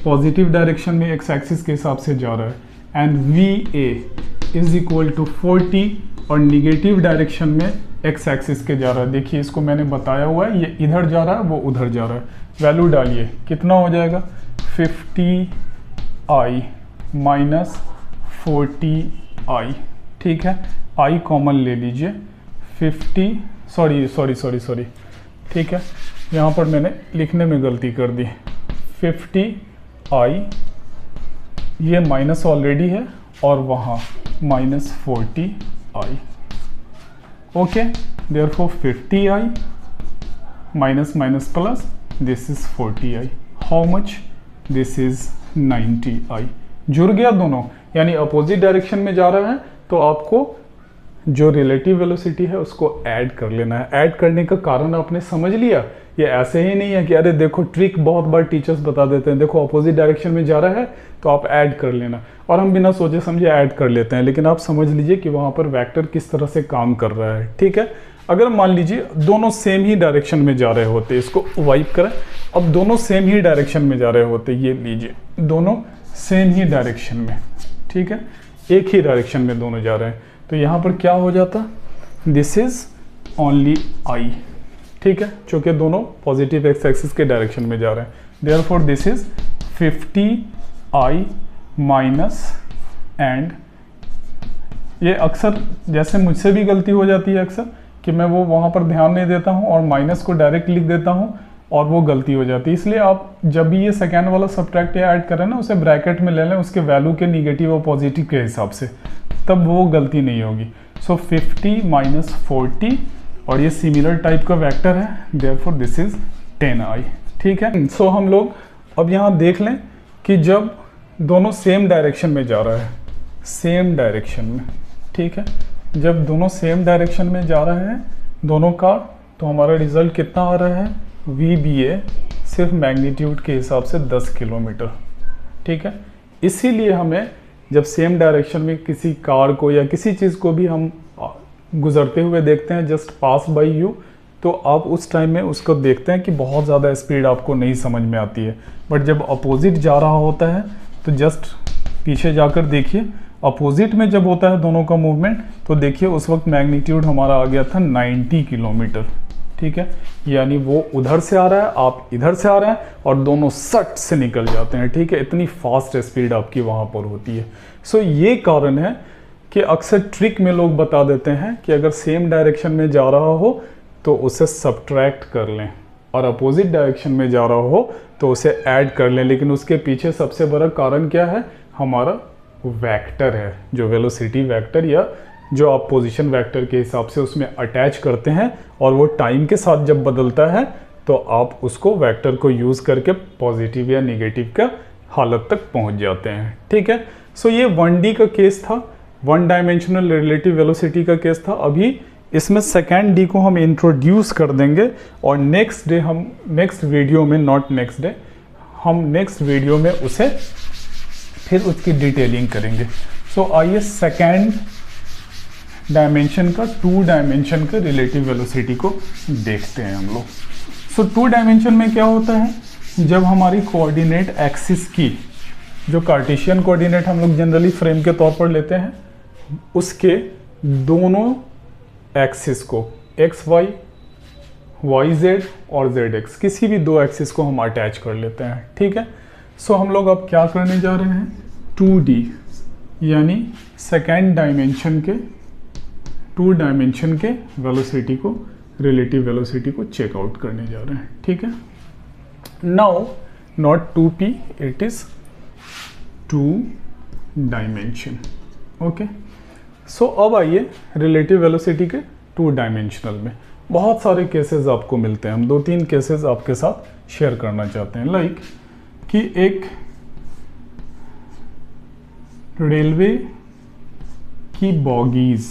positive direction में एक्स एक्सिस के हिसाब से जा रहा है, and V A is equal to 40 और निगेटिव डायरेक्शन में एक्स एक्सिस के जा रहा है। देखिए इसको मैंने बताया हुआ है, ये इधर जा रहा है वो उधर जा रहा है। वैल्यू डालिए, कितना हो जाएगा 50i माइनस 40i, ठीक है। i कॉमन ले लीजिए, 50 सॉरी ठीक है, यहाँ पर मैंने लिखने में गलती कर दी। 50i, ये माइनस ऑलरेडी है और वहाँ minus 40i। Okay, therefore 50i minus minus plus, this is 40i। How much? This is 90i। जुड़ गया दोनों, यानी अपोजिट डायरेक्शन में जा रहा है तो आपको जो रिलेटिव वेलोसिटी है उसको ऐड कर लेना है। ऐड करने का कारण आपने समझ लिया। ये ऐसे ही नहीं है कि अरे देखो, ट्रिक बहुत बार टीचर्स बता देते हैं, देखो अपोजिट डायरेक्शन में जा रहा है तो आप ऐड कर लेना, और हम बिना सोचे समझे ऐड कर लेते हैं। लेकिन आप समझ लीजिए कि वहाँ पर वेक्टर किस तरह से काम कर रहा है, ठीक है। अगर मान लीजिए दोनों सेम ही डायरेक्शन में जा रहे होते, इसको वाइप करें, अब दोनों सेम ही डायरेक्शन में जा रहे होते, ये लीजिए दोनों सेम ही डायरेक्शन में, ठीक है, एक ही डायरेक्शन में दोनों जा रहे हैं, तो यहाँ पर क्या हो जाता, दिस इज ओनली आई, ठीक है, चूंकि दोनों पॉजिटिव एक्स एक्सिस के डायरेक्शन में जा रहे हैं। Therefore this is 50i minus, and ये अक्सर जैसे मुझसे भी गलती हो जाती है अक्सर कि मैं वो वहाँ पर ध्यान नहीं देता हूँ और माइनस को डायरेक्ट लिख देता हूँ और वो गलती हो जाती है। इसलिए आप जब भी ये सेकेंड वाला सब्ट्रैक्ट या ऐड करें ना, उसे ब्रैकेट में ले लें उसके वैल्यू के निगेटिव और पॉजिटिव के हिसाब से, तब वो गलती नहीं होगी। सो 50 माइनस 40, और ये सिमिलर टाइप का वेक्टर है, देयरफॉर दिस इज 10i, ठीक है। सो हम लोग अब यहाँ देख लें कि जब दोनों सेम डायरेक्शन में जा रहा है, सेम डायरेक्शन में, ठीक है, जब दोनों सेम डायरेक्शन में जा रहे हैं दोनों का, तो हमारा रिजल्ट कितना आ रहा है, VBA सिर्फ मैग्नीट्यूड के हिसाब से 10 किलोमीटर, ठीक है। इसीलिए हमें जब सेम डायरेक्शन में किसी कार को या किसी चीज़ को भी हम गुजरते हुए देखते हैं जस्ट पास बाय यू, तो आप उस टाइम में उसको देखते हैं कि बहुत ज़्यादा स्पीड आपको नहीं समझ में आती है। बट जब अपोजिट जा रहा होता है तो जस्ट पीछे जाकर देखिए, अपोजिट में जब होता है दोनों का मूवमेंट, तो देखिए उस वक्त मैग्नीट्यूड हमारा आ गया था 90 किलोमीटर, ठीक है, यानी वो उधर से आ रहा है, आप इधर से आ रहे हैं और दोनों सट से निकल जाते हैं, ठीक है। इतनी फास्ट स्पीड आपकी वहाँ पर होती है। सो ये कारण है कि अक्सर ट्रिक में लोग बता देते हैं कि अगर सेम डायरेक्शन में जा रहा हो तो उसे सब्ट्रैक्ट कर लें, और अपोजिट डायरेक्शन में जा रहा हो तो उसे ऐड कर लें। लेकिन उसके पीछे सबसे बड़ा कारण क्या है, हमारा वेक्टर है, जो वेलोसिटी वेक्टर या जो आप पोजीशन वेक्टर के हिसाब से उसमें अटैच करते हैं, और वो टाइम के साथ जब बदलता है तो आप उसको वेक्टर को यूज़ करके पॉजिटिव या निगेटिव का हालत तक पहुंच जाते हैं, ठीक है। सो ये 1D का केस था, 1 डायमेंशनल रिलेटिव वेलोसिटी का केस था। अभी इसमें सेकेंड D को हम इंट्रोड्यूस कर देंगे, और नेक्स्ट डे हम नेक्स्ट वीडियो में, नॉट नेक्स्ट डे, हम नेक्स्ट वीडियो में उसे फिर उसकी डिटेलिंग करेंगे। सो आइए सेकेंड डायमेंशन का, 2 डायमेंशन का रिलेटिव वेलोसिटी को देखते हैं हम लोग। सो 2 डायमेंशन में क्या होता है, जब हमारी कोऑर्डिनेट एक्सिस की, जो कार्टेशियन कोऑर्डिनेट हम लोग जनरली फ्रेम के तौर पर लेते हैं, उसके दोनों एक्सिस को XY, YZ और ZX, किसी भी 2 एक्सिस को हम अटैच कर लेते हैं, ठीक है। सो हम लोग अब क्या करने जा रहे हैं, 2D यानी सेकेंड डायमेंशन के, 2 डायमेंशन के वेलोसिटी को, रिलेटिव वेलोसिटी को चेकआउट करने जा रहे हैं, ठीक है। Now not 2P, it is 2 dimension, okay. So अब आइए रिलेटिव वेलोसिटी के 2 डायमेंशनल में बहुत सारे केसेस आपको मिलते हैं। हम 2-3 केसेस आपके साथ शेयर करना चाहते हैं। लाइक कि एक रेलवे की बॉगीज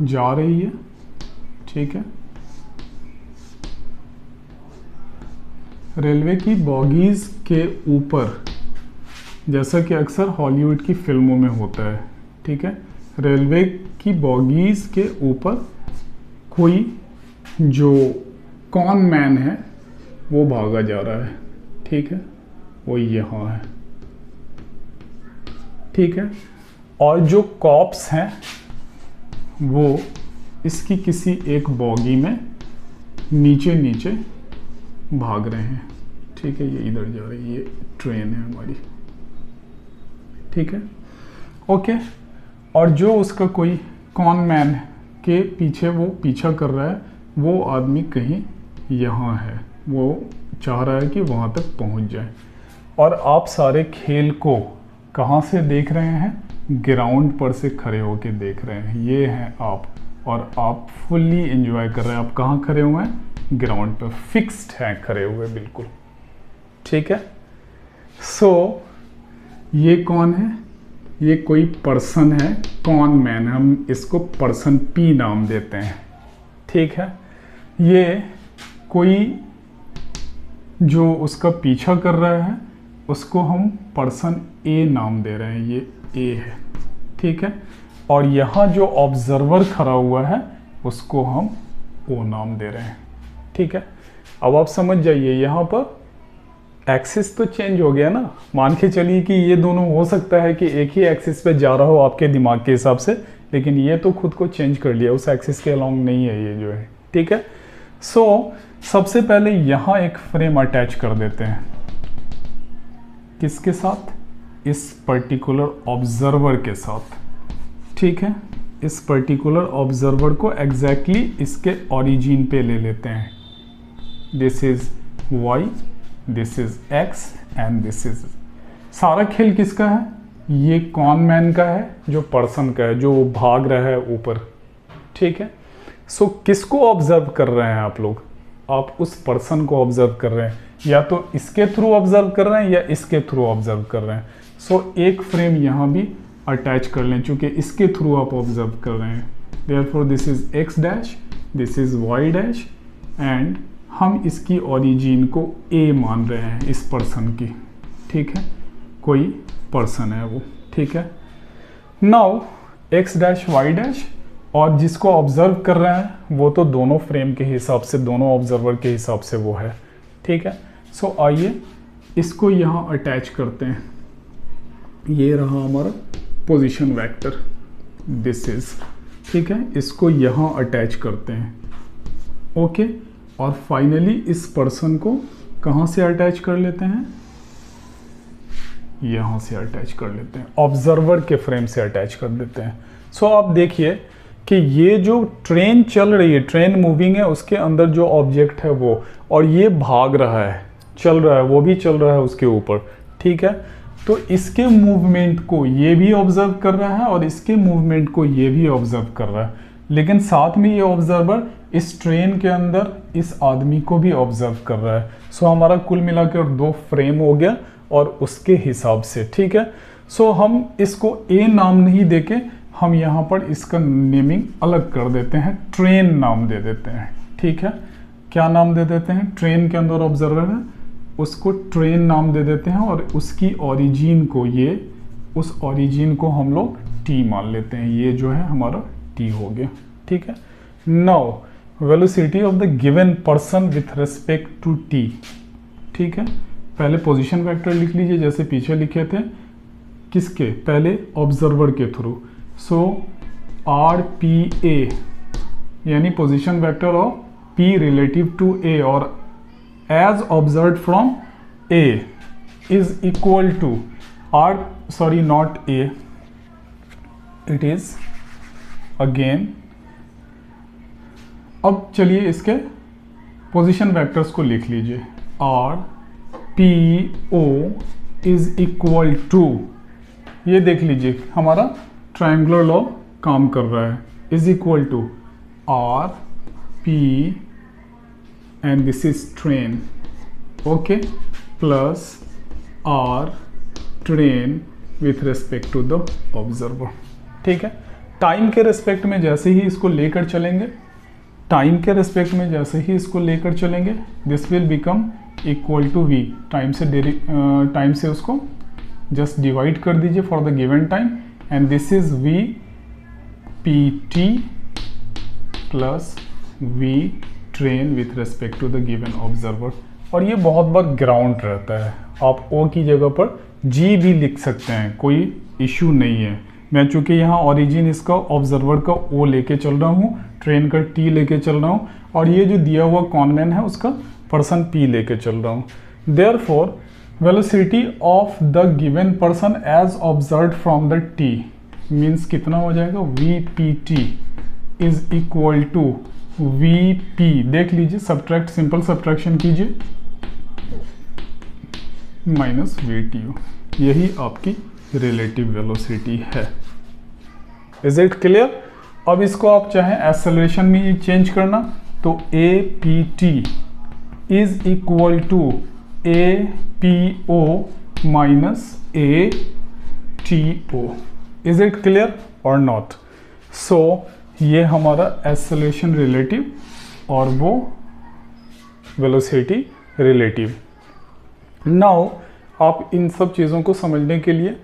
जा रही है, ठीक है, रेलवे की बॉगीज के ऊपर जैसा कि अक्सर हॉलीवुड की फिल्मों में होता है, ठीक है। रेलवे की बॉगीज़ के ऊपर कोई जो कॉन मैन है वो भागा जा रहा है, ठीक है, वो यहाँ है, ठीक है। और जो कॉप्स हैं वो इसकी किसी एक बॉगी में नीचे नीचे भाग रहे हैं, ठीक है। ये इधर जा रही है, ये ट्रेन है हमारी, ठीक है, ओके। और जो उसका कोई कॉन मैन के पीछे वो पीछा कर रहा है, वो आदमी कहीं यहाँ है, वो चाह रहा है कि वहाँ तक पहुँच जाए। और आप सारे खेल को कहाँ से देख रहे हैं? ग्राउंड पर से खड़े होके देख रहे हैं। ये हैं आप, और आप फुल्ली एंजॉय कर रहे हैं। आप कहाँ खड़े हुए हैं? ग्राउंड पर फिक्स्ड हैं, खड़े हुए बिल्कुल, ठीक है। सो ये कौन है? ये कोई पर्सन है, कॉन मैन, हम इसको पर्सन पी नाम देते हैं, ठीक है। ये कोई जो उसका पीछा कर रहा है उसको हम पर्सन ए नाम दे रहे हैं, ये ए है, ठीक है। और यहाँ जो ऑब्जर्वर खड़ा हुआ है उसको हम ओ नाम दे रहे हैं, ठीक है। अब आप समझ जाइए, यहाँ पर एक्सिस तो चेंज हो गया ना। मान के चलिए कि ये दोनों हो सकता है कि एक ही एक्सिस पे जा रहा हो आपके दिमाग के हिसाब से, लेकिन ये तो खुद को चेंज कर लिया, उस एक्सिस के अलॉन्ग नहीं है ये जो है, ठीक है। सो सबसे पहले यहाँ एक फ्रेम अटैच कर देते हैं, किसके साथ? इस पर्टिकुलर ऑब्जर्वर के साथ, ठीक है। इस पर्टिकुलर ऑब्जर्वर को एग्जैक्टली इसके ओरिजिन पे ले लेते हैं। This is Y, this is X and this is. सारा खेल किसका है? ये कॉन मैन का है, जो पर्सन का है, जो भाग रहा है ऊपर, ठीक है। सो किसको ऑब्जर्व कर रहे हैं आप लोग? आप उस पर्सन को ऑब्जर्व कर रहे हैं, या तो इसके थ्रू ऑब्जर्व कर रहे हैं या इसके थ्रू ऑब्जर्व कर रहे हैं। सो एक फ्रेम यहाँ भी अटैच कर लें, चूंकि इसके थ्रू आप ऑब्जर्व कर रहे हैं। Therefore this is X dash, this is Y dash, and हम इसकी ओरिजिन को ए मान रहे हैं, इस पर्सन की, ठीक है। कोई पर्सन है वो, ठीक है। Now X dash Y dash, और जिसको ऑब्जर्व कर रहे हैं वो तो दोनों फ्रेम के हिसाब से, दोनों ऑब्जर्वर के हिसाब से वो है, ठीक है। सो आइए इसको यहाँ अटैच करते हैं। ये रहा हमारा पोजीशन वेक्टर, दिस इज, ठीक है। इसको यहाँ अटैच करते हैं, ओके। और फाइनली इस पर्सन को कहाँ से अटैच कर लेते हैं? यहाँ से अटैच कर लेते हैं, ऑब्जर्वर के फ्रेम से अटैच कर देते हैं। सो आप देखिए कि ये जो ट्रेन चल रही है, ट्रेन मूविंग है, उसके अंदर जो ऑब्जेक्ट है वो, और ये भाग रहा है, चल रहा है, वो भी चल रहा है उसके ऊपर, ठीक है। तो इसके मूवमेंट को ये भी ऑब्जर्व कर रहा है और इसके मूवमेंट को ये भी ऑब्जर्व कर रहा है, लेकिन साथ में ये ऑब्जर्वर इस ट्रेन के अंदर इस आदमी को भी ऑब्जर्व कर रहा है। सो हमारा कुल मिलाकर 2 फ्रेम हो गया, और उसके हिसाब से, ठीक है। सो हम इसको ए नाम नहीं देके हम यहाँ पर इसका नेमिंग अलग कर देते हैं, ट्रेन नाम दे देते हैं, ठीक है। क्या नाम दे देते हैं? ट्रेन के अंदर ऑब्जर्वर है, उसको ट्रेन नाम दे देते हैं, और उसकी ओरिजिन को, ये उस ओरिजिन को हम लोग टी मान लेते हैं। ये जो है हमारा टी हो गया, ठीक है। Now velocity of the given person with respect to T, ठीक है। पहले पोजीशन वेक्टर लिख लीजिए जैसे पीछे लिखे थे, किसके? पहले ऑब्जर्वर के थ्रू। सो आर पी ए यानी position vector of P relative to A और as observe from A is equal to R, sorry not A, it is again. अब चलिए इसके पोजीशन वेक्टर्स को लिख लीजिए। R P O is equal to, ये देख लीजिए हमारा ट्रायंगुलर लॉ काम कर रहा है, is equal to R P and this is train, okay, plus R train with respect to the observer, ठीक है। टाइम के रेस्पेक्ट में जैसे ही इसको लेकर चलेंगे, this will become equal to V, time से उसको जस्ट डिवाइड कर दीजिए for the given time, and this is V P T plus V train with respect to the given observer. और ये बहुत बार ग्राउंड रहता है, आप ओ की जगह पर जी भी लिख सकते हैं, कोई इशू नहीं है। मैं चूंकि यहाँ ओरिजिन इसका ऑब्जर्वर का ओ लेके चल रहा हूँ, ट्रेन का टी लेके चल रहा हूँ, और ये जो दिया हुआ कॉनमैन है उसका पर्सन पी लेके चल रहा हूँ। Therefore velocity of the given person as observed from the T means कितना हो जाएगा, V P T is equal to V P, देख लीजिए सब्ट्रैक्ट, सिंपल सब्ट्रैक्शन कीजिए, माइनस वी टी यू, यही आपकी रिलेटिव वेलोसिटी है। Is it clear? अब इसको आप चाहें एक्सेलरेशन में चेंज करना तो A P T is equal to A P O minus A T O. Is it clear और नॉट? सो ये हमारा एक्सेलरेशन रिलेटिव और वो वेलोसिटी रिलेटिव। नाउ आप इन सब चीज़ों को समझने के लिए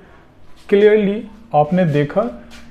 क्लियरली आपने देखा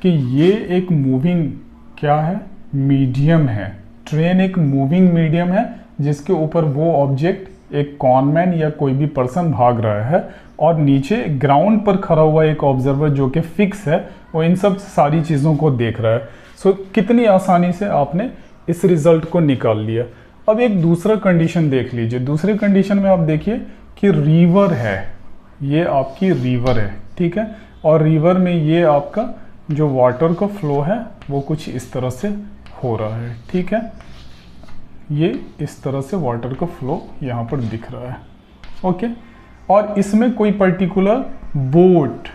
कि ये एक मूविंग क्या है, मीडियम है। ट्रेन एक मूविंग मीडियम है जिसके ऊपर वो ऑब्जेक्ट, एक कॉनमैन या कोई भी पर्सन भाग रहा है, और नीचे ग्राउंड पर खड़ा हुआ एक ऑब्जर्वर जो कि फिक्स है, वो इन सब सारी चीज़ों को देख रहा है। सो कितनी आसानी से आपने इस रिजल्ट को निकाल लिया। अब एक दूसरा कंडीशन देख लीजिए। दूसरे कंडीशन में आप देखिए कि रिवर है, ये आपकी रिवर है, ठीक है, और रिवर में ये आपका जो वाटर का फ्लो है वो कुछ इस तरह से हो रहा है, ठीक है, ये इस तरह से वाटर का फ्लो यहाँ पर दिख रहा है, ओके। और इसमें कोई पर्टिकुलर बोट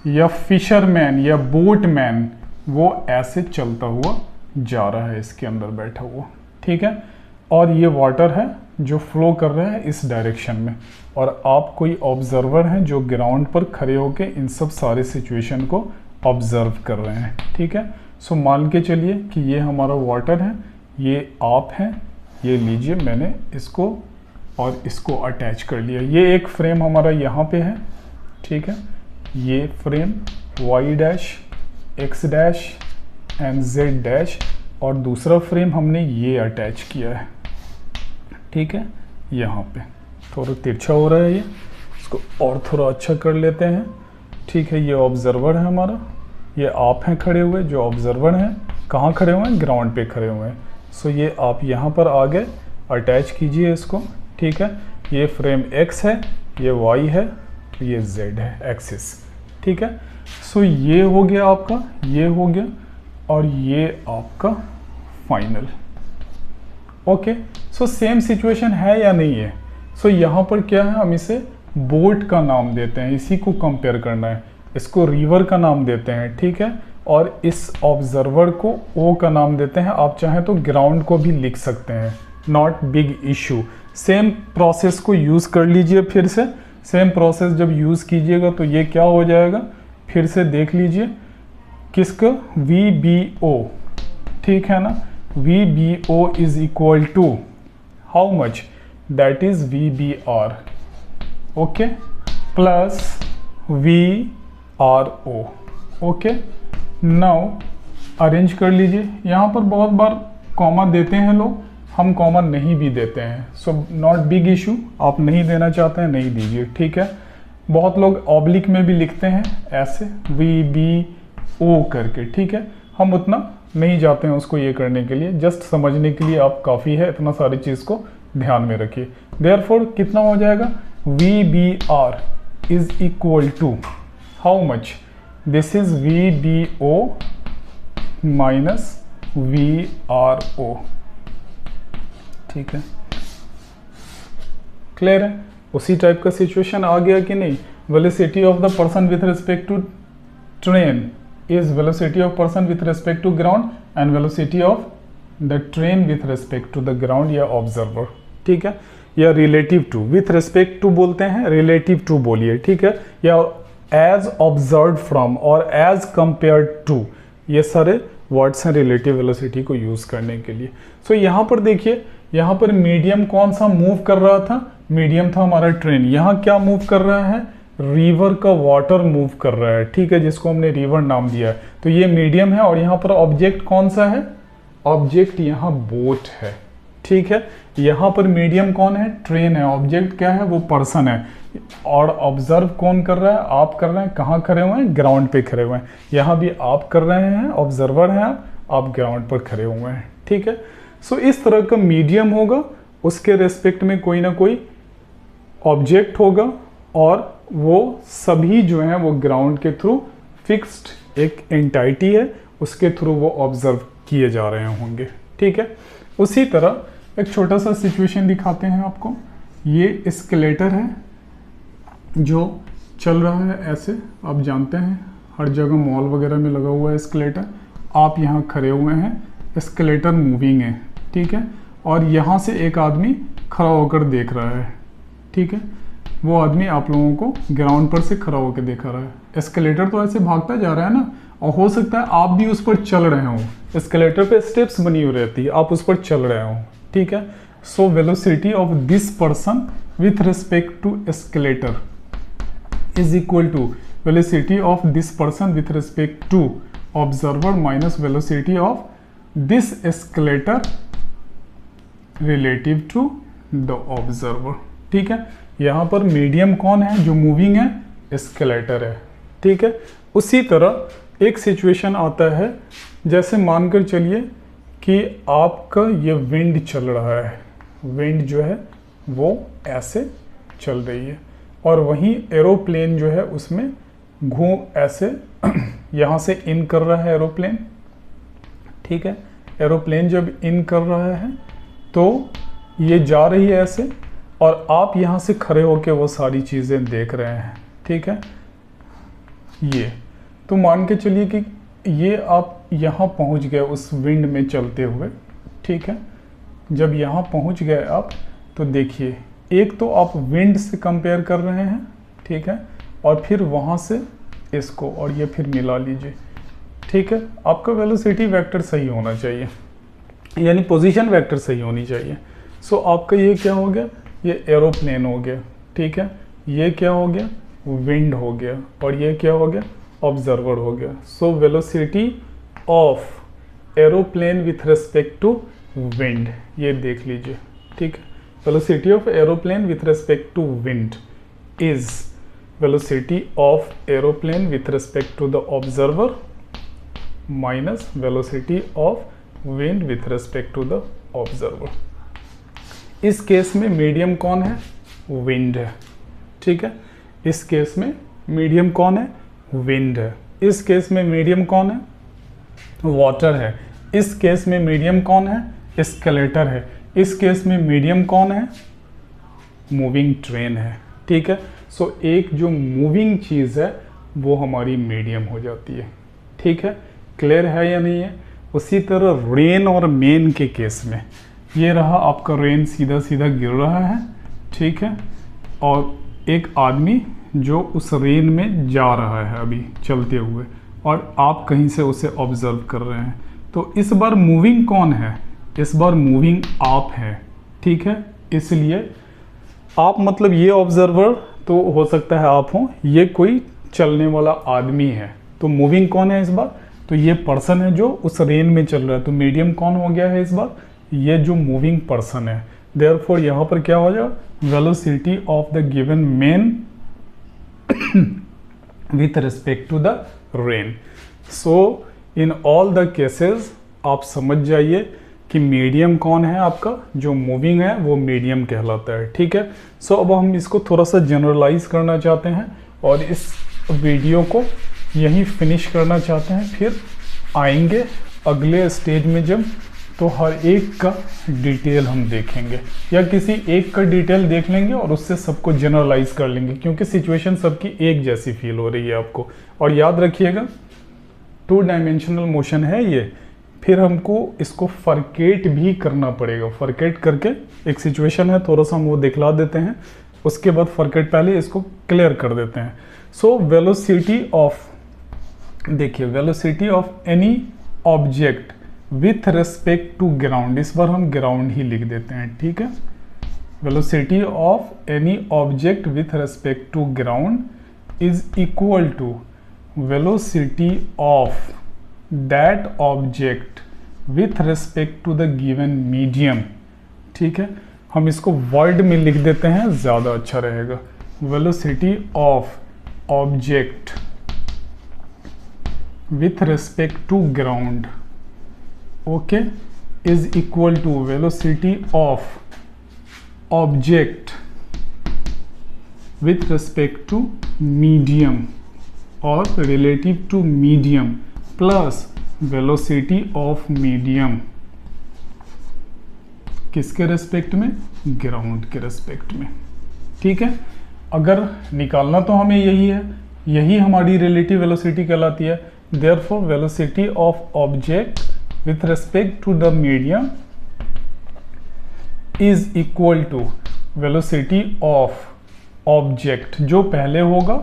या फिशरमैन या बोटमैन वो ऐसे चलता हुआ जा रहा है, इसके अंदर बैठा हुआ, ठीक है, और ये वाटर है जो फ्लो कर रहा है इस डायरेक्शन में, और आप कोई ऑब्जर्वर हैं जो ग्राउंड पर खड़े होके इन सब सारे सिचुएशन को ऑब्जर्व कर रहे हैं, ठीक है। सो मान के चलिए कि ये हमारा वाटर है, ये आप हैं, ये लीजिए मैंने इसको और इसको अटैच कर लिया। ये एक फ्रेम हमारा यहाँ पे है, ठीक है, ये frame y dash x dash and z dash, और दूसरा फ्रेम हमने ये अटैच किया है, ठीक है, यहाँ पे थोड़ा तिरछा हो रहा है ये, इसको और थोड़ा अच्छा कर लेते हैं, ठीक है। ये ऑब्जर्वर है हमारा, ये आप हैं खड़े हुए, जो ऑब्जर्वर हैं कहाँ खड़े हुए हैं, ग्राउंड पे खड़े हुए हैं। सो ये आप यहाँ पर आ गए, अटैच कीजिए इसको, ठीक है। ये फ्रेम x है, ये y है, ये z है, एक्सिस, ठीक है। सो ये हो गया आपका, ये हो गया, और ये आपका final, okay. So same situation है या नहीं है? सो यहाँ पर क्या है, हम इसे बोट का नाम देते हैं, इसी को कंपेयर करना है, इसको रिवर का नाम देते हैं, ठीक है, और इस ऑब्जर्वर को ओ का नाम देते हैं। आप चाहें तो ग्राउंड को भी लिख सकते हैं, not big issue. Same process को यूज़ कर लीजिए, फिर से सेम प्रोसेस जब यूज़ कीजिएगा तो ये क्या हो जाएगा, फिर से देख लीजिए, किसका, वी बी ओ, ठीक है ना, V B O is equal to how much, that is V B R, okay, plus V R O, okay. Now arrange कर लीजिए। यहाँ पर बहुत बार कॉमा देते हैं लोग, हम कॉमा नहीं भी देते हैं, सो नॉट बिग इशू। आप नहीं देना चाहते हैं, नहीं दीजिए, ठीक है। बहुत लोग ऑब्लिक में भी लिखते हैं ऐसे, वी बी ओ करके, ठीक है, हम उतना नहीं जाते हैं उसको ये करने के लिए, जस्ट समझने के लिए आप काफ़ी है, इतना सारी चीज़ को ध्यान में रखिए। देयरफॉर कितना हो जाएगा, V B R is equal to how much, this is V B O minus V R O, ठीक है, क्लियर है। उसी टाइप का सिचुएशन आ गया कि नहीं, velocity of the person with respect to train is velocity of person with respect to ground and velocity of the train with respect to the ground या observer, ठीक है, या relative to, with respect to बोलते हैं, relative to बोलिए, ठीक है, या as observed from और as compared to, ये सारे वर्ड्स हैं relative velocity को यूज़ करने के लिए। सो यहाँ पर देखिए, यहाँ पर मीडियम कौन सा मूव कर रहा था, मीडियम था हमारा ट्रेन, यहाँ क्या मूव कर रहा है, रिवर का वाटर मूव कर रहा है, ठीक है, जिसको हमने रिवर नाम दिया है, तो ये मीडियम है। और यहाँ पर ऑब्जेक्ट कौन सा है? ऑब्जेक्ट यहाँ बोट है, ठीक है। यहाँ पर मीडियम कौन है? ट्रेन है। ऑब्जेक्ट क्या है? वो पर्सन है। और ऑब्जर्व कौन कर रहा है? आप कर रहे हैं। कहाँ खड़े हुए हैं? ग्राउंड पे खड़े हुए हैं। यहाँ भी आप कर रहे हैं, ऑब्जर्वर हैं आप ग्राउंड पर खड़े हुए हैं, ठीक है। सो इस तरह का मीडियम होगा, उसके रेस्पेक्ट में कोई ना कोई ऑब्जेक्ट होगा, और वो सभी जो हैं वो ग्राउंड के थ्रू फिक्स्ड एक एंटाइटी है, उसके थ्रू वो ऑब्जर्व किए जा रहे होंगे, ठीक है। उसी तरह एक छोटा सा सिचुएशन दिखाते हैं आपको। ये स्केलेटर है जो चल रहा है ऐसे, आप जानते हैं हर जगह मॉल वगैरह में लगा हुआ है स्केलेटर। आप यहाँ खड़े हुए हैं, स्केलेटर मूविंग है, ठीक है। और यहाँ से एक आदमी खड़ा होकर देख रहा है, ठीक है। वो आदमी आप लोगों को ग्राउंड पर से खड़ा होकर दिखा रहा है। एस्केलेटर तो ऐसे भागता जा रहा है ना, और हो सकता है आप भी उस पर चल रहे हो। एस्केलेटर पे स्टेप्स बनी हुई रहती है, आप उस पर चल रहे हो, ठीक है। So velocity of this person with respect to escalator is equal to velocity of this person with respect to observer minus velocity of this escalator relative to the observer, ठीक है। यहाँ पर मीडियम कौन है? जो मूविंग है, escalator है, ठीक है। उसी तरह एक सिचुएशन आता है, जैसे मानकर चलिए कि आपका ये विंड चल रहा है, विंड जो है वो ऐसे चल रही है, और वहीं एरोप्लेन जो है उसमें ऐसे यहाँ से इन कर रहा है एरोप्लेन, ठीक है। एरोप्लेन जब इन कर रहा है तो ये जा रही है ऐसे, और आप यहाँ से खड़े होकर वो सारी चीज़ें देख रहे हैं, ठीक है। ये तो मान के चलिए कि ये आप यहाँ पहुँच गए उस विंड में चलते हुए, ठीक है। जब यहाँ पहुँच गए आप, तो देखिए एक तो आप विंड से कंपेयर कर रहे हैं, ठीक है, और फिर वहाँ से इसको, और ये फिर मिला लीजिए, ठीक है। आपका वेलोसिटी वेक्टर सही होना चाहिए, यानी पोजीशन वेक्टर सही होनी चाहिए। सो आपका ये क्या हो गया? ये एरोप्लेन हो गया, ठीक है। ये क्या हो गया? विंड हो गया, और ये क्या हो गया? ऑब्जर्वर हो गया। So velocity of aeroplane with respect to wind, ये देख लीजिए, ठीक है। Velocity of aeroplane with respect to wind is velocity of aeroplane with respect to the observer minus velocity of wind with respect to the observer. इस case में medium कौन है? Wind है, ठीक है। इस केस में मीडियम कौन है? विंड है। इस केस में मीडियम कौन है? वाटर है। इस केस में मीडियम कौन है? एस्केलेटर है। इस केस में मीडियम कौन है? मूविंग ट्रेन है, ठीक है। सो एक जो मूविंग चीज़ है वो हमारी मीडियम हो जाती है, ठीक है। क्लियर है या नहीं है? उसी तरह रेन और मेन के केस में, ये रहा आपका रेन सीधा सीधा गिर रहा है, ठीक है, और एक आदमी जो उस रेन में जा रहा है अभी चलते हुए, और आप कहीं से उसे ऑब्जर्व कर रहे हैं। तो इस बार मूविंग कौन है? इस बार मूविंग आप है, ठीक है। इसलिए आप मतलब ये ऑब्जर्वर तो हो सकता है आप हो, ये कोई चलने वाला आदमी है, तो मूविंग कौन है इस बार? तो ये पर्सन है जो उस रेन में चल रहा है, तो मीडियम कौन हो गया है इस बार? ये जो मूविंग पर्सन है। देयरफॉर यहाँ पर क्या हो जाएगा? Velocity of the given men with respect to the rain. So in all the cases आप समझ जाइए कि मीडियम कौन है आपका? जो मूविंग है वो मीडियम कहलाता है, ठीक है। सो अब हम इसको थोड़ा सा जनरलाइज करना चाहते हैं और इस वीडियो को यहीं फिनिश करना चाहते हैं। फिर आएंगे अगले स्टेज में जब, तो हर एक का डिटेल हम देखेंगे, या किसी एक का डिटेल देख लेंगे और उससे सबको जनरलाइज कर लेंगे, क्योंकि सिचुएशन सबकी एक जैसी फील हो रही है आपको। और याद रखिएगा 2 डायमेंशनल मोशन है ये, फिर हमको इसको फरकेट भी करना पड़ेगा। फरकेट करके एक सिचुएशन है, थोड़ा सा हम वो दिखला देते हैं, उसके बाद फरकेट पहले इसको क्लियर कर देते हैं। सो वेलोसिटी ऑफ, देखिए velocity of any object with respect to ground, इस बार हम ग्राउंड ही लिख देते हैं, ठीक है। Velocity of any object with respect to ground is equal to velocity of that object with respect to the given medium. ठीक है, हम इसको वर्ड में लिख देते हैं, ज़्यादा अच्छा रहेगा। Velocity of object with respect to ground, okay, is equal to velocity of object with respect to medium और relative to medium plus velocity of medium किसके रेस्पेक्ट में? ग्राउंड के रेस्पेक्ट में। ठीक है, अगर निकालना तो हमें यही है, यही हमारी रिलेटिव वेलोसिटी कहलाती है। Therefore velocity of object with respect to the medium is equal to velocity of object जो पहले होगा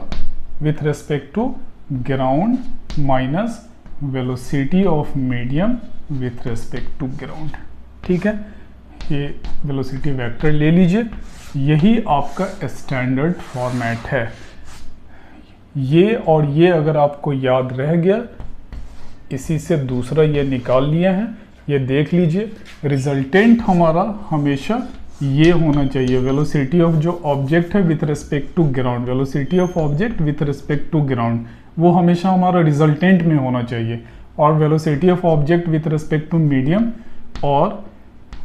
with respect to ground minus velocity of medium with respect to ground. ठीक है, ये वेलोसिटी वेक्टर ले लीजिए, यही आपका स्टैंडर्ड फॉर्मेट है। ये और ये अगर आपको याद रह गया, इसी से दूसरा ये निकाल लिया है, ये देख लीजिए। रिजल्टेंट हमारा हमेशा ये होना चाहिए, वेलोसिटी ऑफ जो ऑब्जेक्ट है with respect to ground, velocity of object with respect to ground, वो हमेशा हमारा रिजल्टेंट में होना चाहिए। और velocity of object with respect to medium और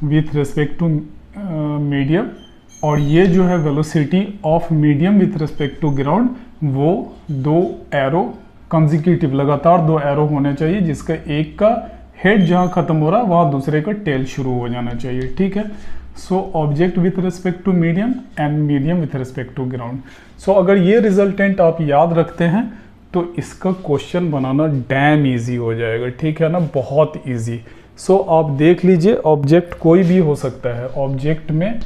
विथ रिस्पेक्ट टू मीडियम, और ये जो है velocity of medium with respect to ground, वो दो एरो कंसेक्यूटिव लगातार दो एरो होने चाहिए, जिसका एक का हेड जहाँ खत्म हो रहा है वहाँ दूसरे का टेल शुरू हो जाना चाहिए। ठीक है, so object with respect to medium and medium with respect to ground. So अगर ये रिजल्टेंट आप याद रखते हैं तो इसका क्वेश्चन बनाना डैम इजी हो जाएगा। ठीक है ना, बहुत इजी। सो आप देख लीजिए, ऑब्जेक्ट कोई भी हो सकता है, ऑब्जेक्ट में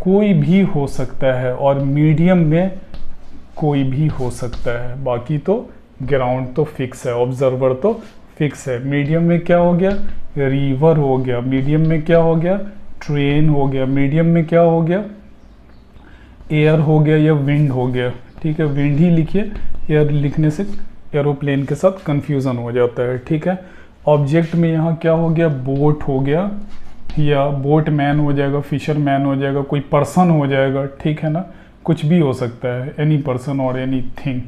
कोई भी हो सकता है और मीडियम में कोई भी हो सकता है, बाकी तो ग्राउंड तो फिक्स है, ऑब्जर्वर तो फिक्स है। मीडियम में क्या हो गया? रिवर हो गया। मीडियम में क्या हो गया? ट्रेन हो गया। मीडियम में क्या हो गया? एयर हो गया या विंड हो गया। ठीक है, विंड ही लिखिए, एयर लिखने से एरोप्लेन के साथ कंफ्यूजन हो जाता है। ठीक है, ऑब्जेक्ट में यहाँ क्या हो गया? बोट हो गया या बोट मैन हो जाएगा, फिशर मैन हो जाएगा, कोई पर्सन हो जाएगा। ठीक है ना, कुछ भी हो सकता है, एनी पर्सन और any thing,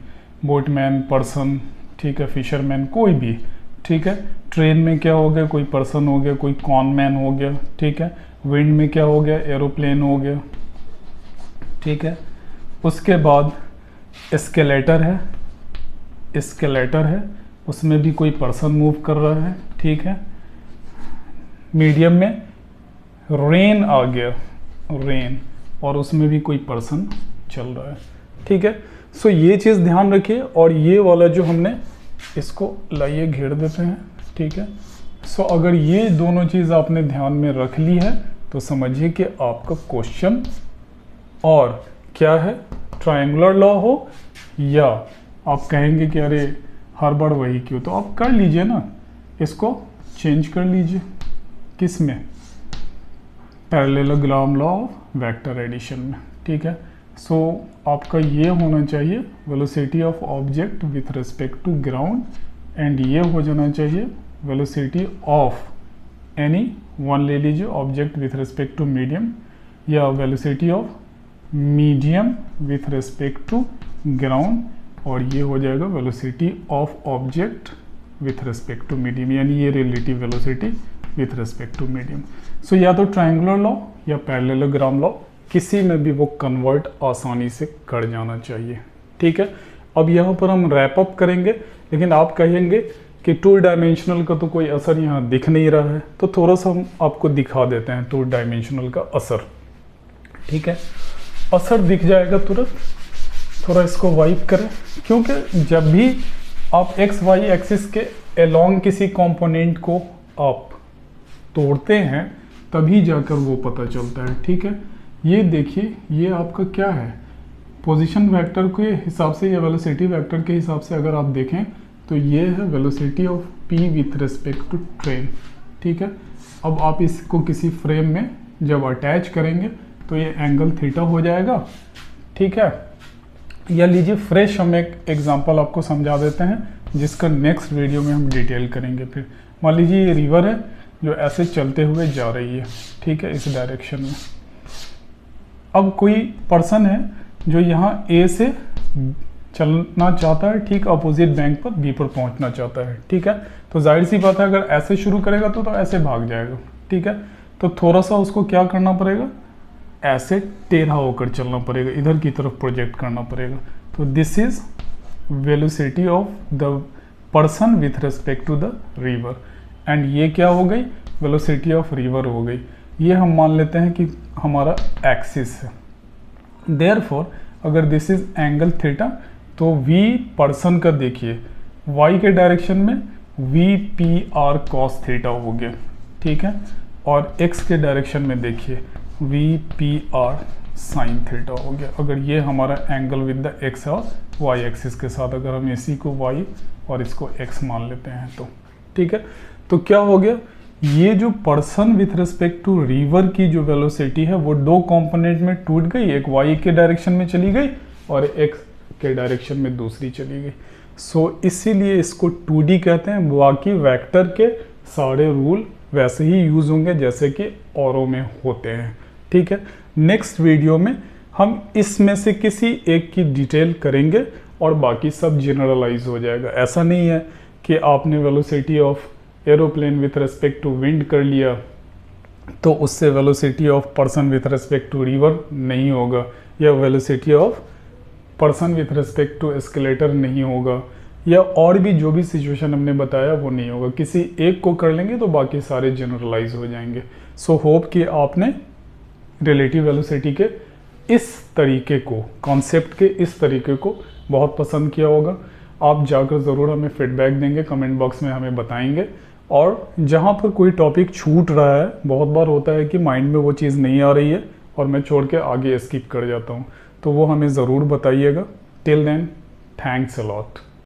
boat man, person, ठीक है, फिशर मैन, कोई भी। ठीक है, ट्रेन में क्या हो गया? कोई पर्सन हो गया, कोई कॉन मैन हो गया। ठीक है, विंड में क्या हो गया? एरोप्लेन हो गया। ठीक है, उसके बाद एस्केलेटर है, एस्केलेटर है, उसमें भी कोई पर्सन मूव कर रहा है। ठीक है, मीडियम में रेन आ गया, रेन, और उसमें भी कोई पर्सन चल रहा है। ठीक है, सो ये चीज़ ध्यान रखिए। और ये वाला जो हमने इसको लाइए घेर देते हैं। ठीक है, सो अगर ये दोनों चीज़ आपने ध्यान में रख ली है तो समझिए कि आपका क्वेश्चन और क्या है, ट्रायंगुलर लॉ हो या आप कहेंगे कि अरे हर बार वही क्यों, तो आप कर लीजिए ना, इसको चेंज कर लीजिए। किस में? Parallelogram law of vector addition में। ठीक है, सो आपका ये होना चाहिए velocity of object with respect to ground, and ये हो जाना चाहिए वेलोसिटी ऑफ एनी वन ले लीजिए object with respect to medium, या velocity of medium with respect to ground, और ये हो जाएगा velocity of object with respect to medium, यानी ये relative velocity with respect to medium. So या तो ट्रायंगुलर लॉ या पैरेललोग्राम लॉ, किसी में भी वो कन्वर्ट आसानी से कर जाना चाहिए। ठीक है, अब यहाँ पर हम रैप अप करेंगे, लेकिन आप कहेंगे कि टू डायमेंशनल का तो कोई असर यहाँ दिख नहीं रहा है, तो थोड़ा सा हम आपको दिखा देते हैं टू डायमेंशनल का असर। ठीक है, असर दिख जाएगा तुरंत। थोड़ा इसको वाइप करें, क्योंकि जब भी आप एक्स वाई एक्सिस के अलोंग किसी कंपोनेंट को आप तोड़ते हैं तभी जाकर वो पता चलता है। ठीक है, ये देखिए, ये आपका क्या है, पोजीशन वेक्टर के हिसाब से या वेलोसिटी वेक्टर के हिसाब से अगर आप देखें तो ये है velocity of P with respect to train. ठीक है, अब आप इसको किसी फ्रेम में जब अटैच करेंगे तो ये एंगल थीटा हो जाएगा। ठीक है, या लीजिए फ्रेश हम एक एग्जांपल आपको समझा देते हैं जिसका नेक्स्ट वीडियो में हम डिटेल करेंगे। फिर मान लीजिए ये रिवर है जो ऐसे चलते हुए जा रही है, ठीक है, इस डायरेक्शन में। अब कोई पर्सन है जो यहाँ ए से चलना चाहता है, ठीक अपोजिट बैंक पर बी पर पहुंचना चाहता है, ठीक है। तो जाहिर सी बात है अगर ऐसे शुरू करेगा तो ऐसे भाग जाएगा, ठीक है। तो थोड़ा सा उसको क्या करना पड़ेगा, ऐसे टेढ़ा होकर चलना पड़ेगा, इधर की तरफ प्रोजेक्ट करना पड़ेगा। तो this is velocity of the person with respect to the river, and ये क्या हो गई, वेलोसिटी ऑफ रिवर हो गई। ये हम मान लेते हैं कि हमारा एक्सिस है। देयरफॉर अगर दिस इज एंगल थीटा तो v पर्सन का देखिए y के डायरेक्शन में V P R cos theta हो गया, ठीक है, और x के डायरेक्शन में देखिए V P R sine theta हो गया। अगर ये हमारा एंगल विद द x और y एक्सिस के साथ, अगर हम इसी को y और इसको x मान लेते हैं तो, ठीक है। तो क्या हो गया, ये जो person with respect to river की जो वेलोसिटी है वो दो कंपोनेंट में टूट गई, एक y के डायरेक्शन में चली गई और x के डायरेक्शन में दूसरी चली गई। सो इसीलिए इसको 2D कहते हैं। बाकी वेक्टर के सारे रूल वैसे ही यूज होंगे जैसे कि औरों में होते हैं, ठीक है। नेक्स्ट वीडियो में हम इसमें से किसी एक की डिटेल करेंगे और बाकी सब जनरलाइज हो जाएगा। ऐसा नहीं है कि आपने velocity of aeroplane with respect to wind कर लिया तो उससे velocity of person with respect to river नहीं होगा, या velocity of person with respect to escalator नहीं होगा, या और भी जो भी सिचुएशन हमने बताया वो नहीं होगा। किसी एक को कर लेंगे तो बाकी सारे जनरलाइज हो जाएंगे। सो होप कि आपने रिलेटिव वेलोसिटी के इस तरीके को, कॉन्सेप्ट के इस तरीके को बहुत पसंद किया होगा। आप जाकर ज़रूर हमें फीडबैक देंगे, कमेंट बॉक्स में हमें बताएंगे। और जहाँ पर कोई टॉपिक छूट रहा है, बहुत बार होता है कि माइंड में वो चीज़ नहीं आ रही है और मैं छोड़ के आगे स्किप कर जाता हूँ, तो वो हमें ज़रूर बताइएगा। Till then, thanks a lot.